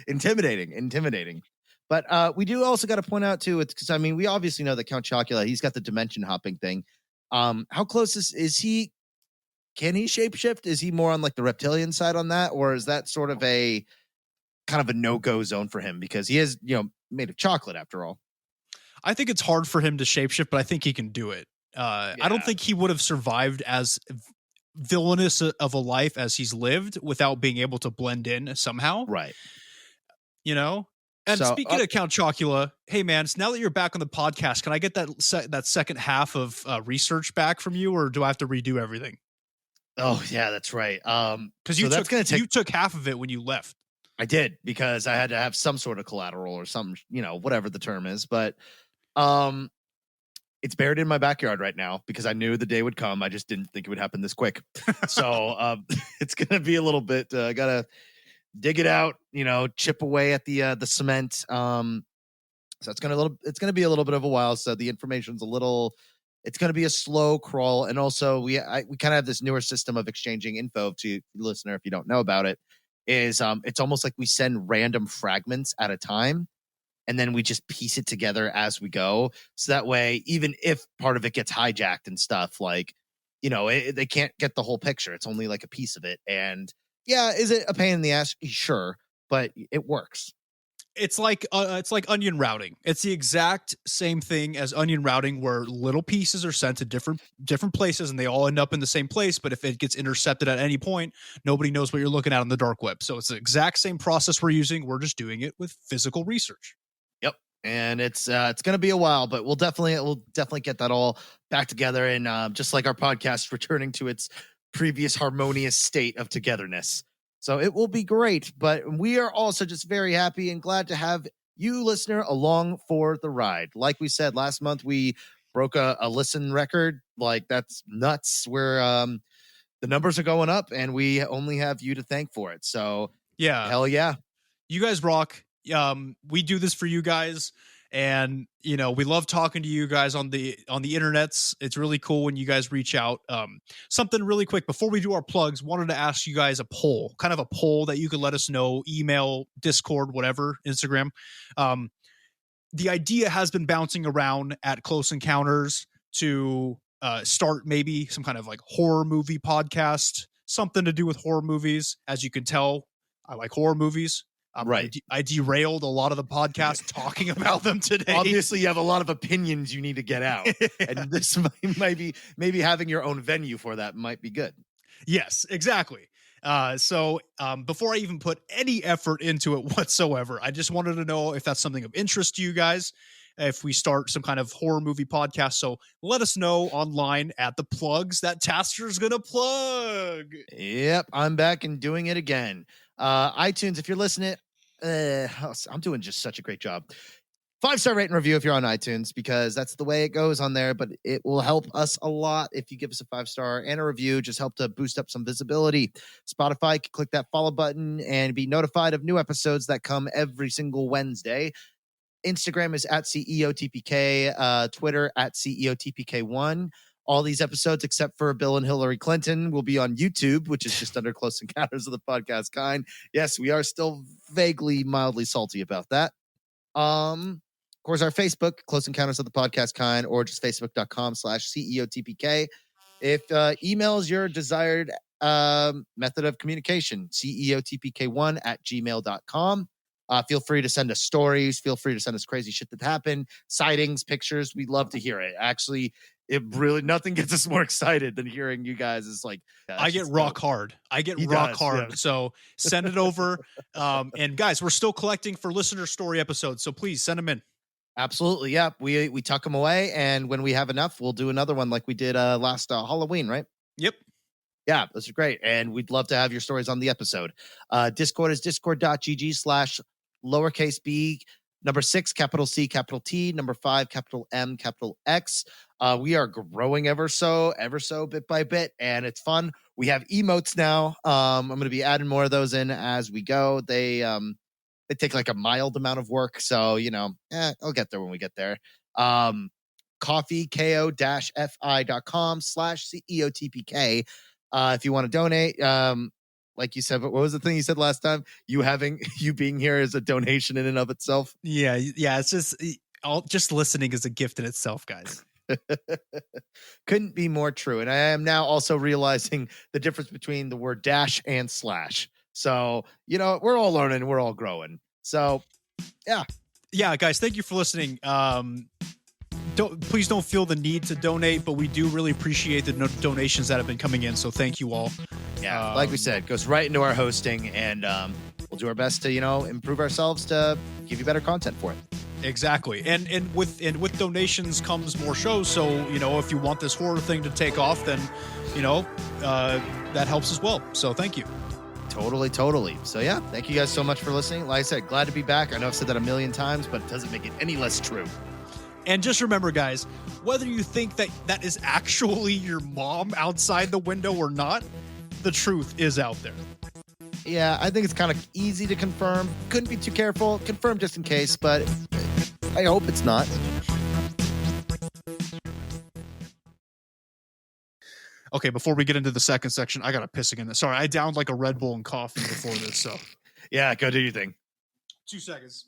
Intimidating. But we do also got to point out too, it's because I mean, we obviously know that Count Chocula, he's got the dimension hopping thing. How close is he? Can he shapeshift? Is he more on like the reptilian side on that? Or is that sort of a kind of a no-go zone for him? Because he is, made of chocolate after all. I think it's hard for him to shapeshift, but I think he can do it. I don't think he would have survived as villainous of a life as he's lived without being able to blend in somehow. Right. And so, speaking of Count Chocula, hey man, so now that you're back on the podcast, can I get that second half of research back from you, or do I have to redo everything? Oh yeah, that's right. Because you took half of it when you left. I did, because I had to have some sort of collateral or some, whatever the term is. But it's buried in my backyard right now because I knew the day would come. I just didn't think it would happen this quick. So it's gonna be a little bit. I gotta dig it out, chip away at the cement. So it's gonna be a little bit of a while. So the information's it's going to be a slow crawl. And also we kind of have this newer system of exchanging info to the listener. If you don't know about it, is it's almost like we send random fragments at a time and then we just piece it together as we go. So that way, even if part of it gets hijacked and stuff, like, they can't get the whole picture. It's only like a piece of it. And yeah, is it a pain in the ass? Sure. But it works. It's like onion routing. It's the exact same thing as onion routing, where little pieces are sent to different places and they all end up in the same place. But if it gets intercepted at any point, nobody knows what you're looking at on the dark web. So it's the exact same process we're using. We're just doing it with physical research. Yep. And it's going to be a while, but we'll definitely get that all back together. And just like our podcast returning to its previous harmonious state of togetherness. So it will be great. But we are also just very happy and glad to have you, listener, along for the ride. Like we said last month, we broke a listen record. Like, that's nuts. We're the numbers are going up, and we only have you to thank for it. So yeah, hell yeah. You guys rock. We do this for you guys, and we love talking to you guys on the internets. It's really cool when you guys reach out. Something really quick before we do our plugs, wanted to ask you guys a poll that you could let us know, email, Discord, whatever, Instagram. The idea has been bouncing around at Close Encounters to start maybe some kind of like horror movie podcast, something to do with horror movies. As you can tell, I like horror movies. Right. I derailed a lot of the podcast talking about them today. Obviously, you have a lot of opinions you need to get out, and this maybe having your own venue for that might be good. Yes, exactly. So before I even put any effort into it whatsoever, I just wanted to know if that's something of interest to you guys, if we start some kind of horror movie podcast. So let us know online at the plugs that Taster's gonna plug. Yep, I'm back and doing it again. iTunes, if you're listening, I'm doing just such a great job. 5-star rate and review if you're on iTunes, because that's the way it goes on there, but it will help us a lot if you give us a 5-star and a review. Just help to boost up some visibility. Spotify, click that follow button and be notified of new episodes that come every single Wednesday. Instagram is at CEOTPK, Twitter at CEOTPK1. All these episodes, except for Bill and Hillary Clinton, will be on YouTube, which is just under Close Encounters of the Podcast Kind. Yes, we are still vaguely, mildly salty about that. Of course, our Facebook, Close Encounters of the Podcast Kind, or just facebook.com/CEOTPK. If email is your desired method of communication, CEOTPK1@gmail.com. Feel free to send us stories. Feel free to send us crazy shit that happened, sightings, pictures. We'd love to hear it. Actually, it really, nothing gets us more excited than hearing you guys. It's like, I get rock hard. Yeah. So send it over. And guys, we're still collecting for listener story episodes, so please send them in. Absolutely. Yeah. We tuck them away, and when we have enough, we'll do another one like we did last Halloween, right? Yep. Yeah, those are great. And we'd love to have your stories on the episode. Discord is discord.gg/lowercase b, number 6, capital C, capital T, number 5, capital M, capital X. We are growing ever so bit by bit, and it's fun. We have emotes now. I'm going to be adding more of those in as we go. They take like a mild amount of work, so I'll get there when we get there. Coffee, ko-fi.com/CEOTPK. If you want to donate, like you said, but what was the thing you said last time? You being here is a donation in and of itself. Yeah. It's just listening is a gift in itself, guys. Couldn't be more true. And I am now also realizing the difference between the word dash and slash. So, we're all learning, we're all growing. So, yeah, guys, thank you for listening. Please don't feel the need to donate, but we do really appreciate the donations that have been coming in. So thank you all. Yeah, like we said, goes right into our hosting, and we'll do our best to improve ourselves to give you better content for it. Exactly, and with donations comes more shows. So if you want this horror thing to take off, then that helps as well. So thank you. Totally. So yeah, thank you guys so much for listening. Like I said, glad to be back. I know I've said that a million times, but it doesn't make it any less true. And just remember, guys, whether you think that is actually your mom outside the window or not, the truth is out there. Yeah, I think it's kind of easy to confirm. Couldn't be too careful. Confirm just in case, but I hope it's not. Okay, before we get into the second section, I got to piss again. Sorry, I downed like a Red Bull and coffee before this, so. Yeah, go do your thing. 2 seconds.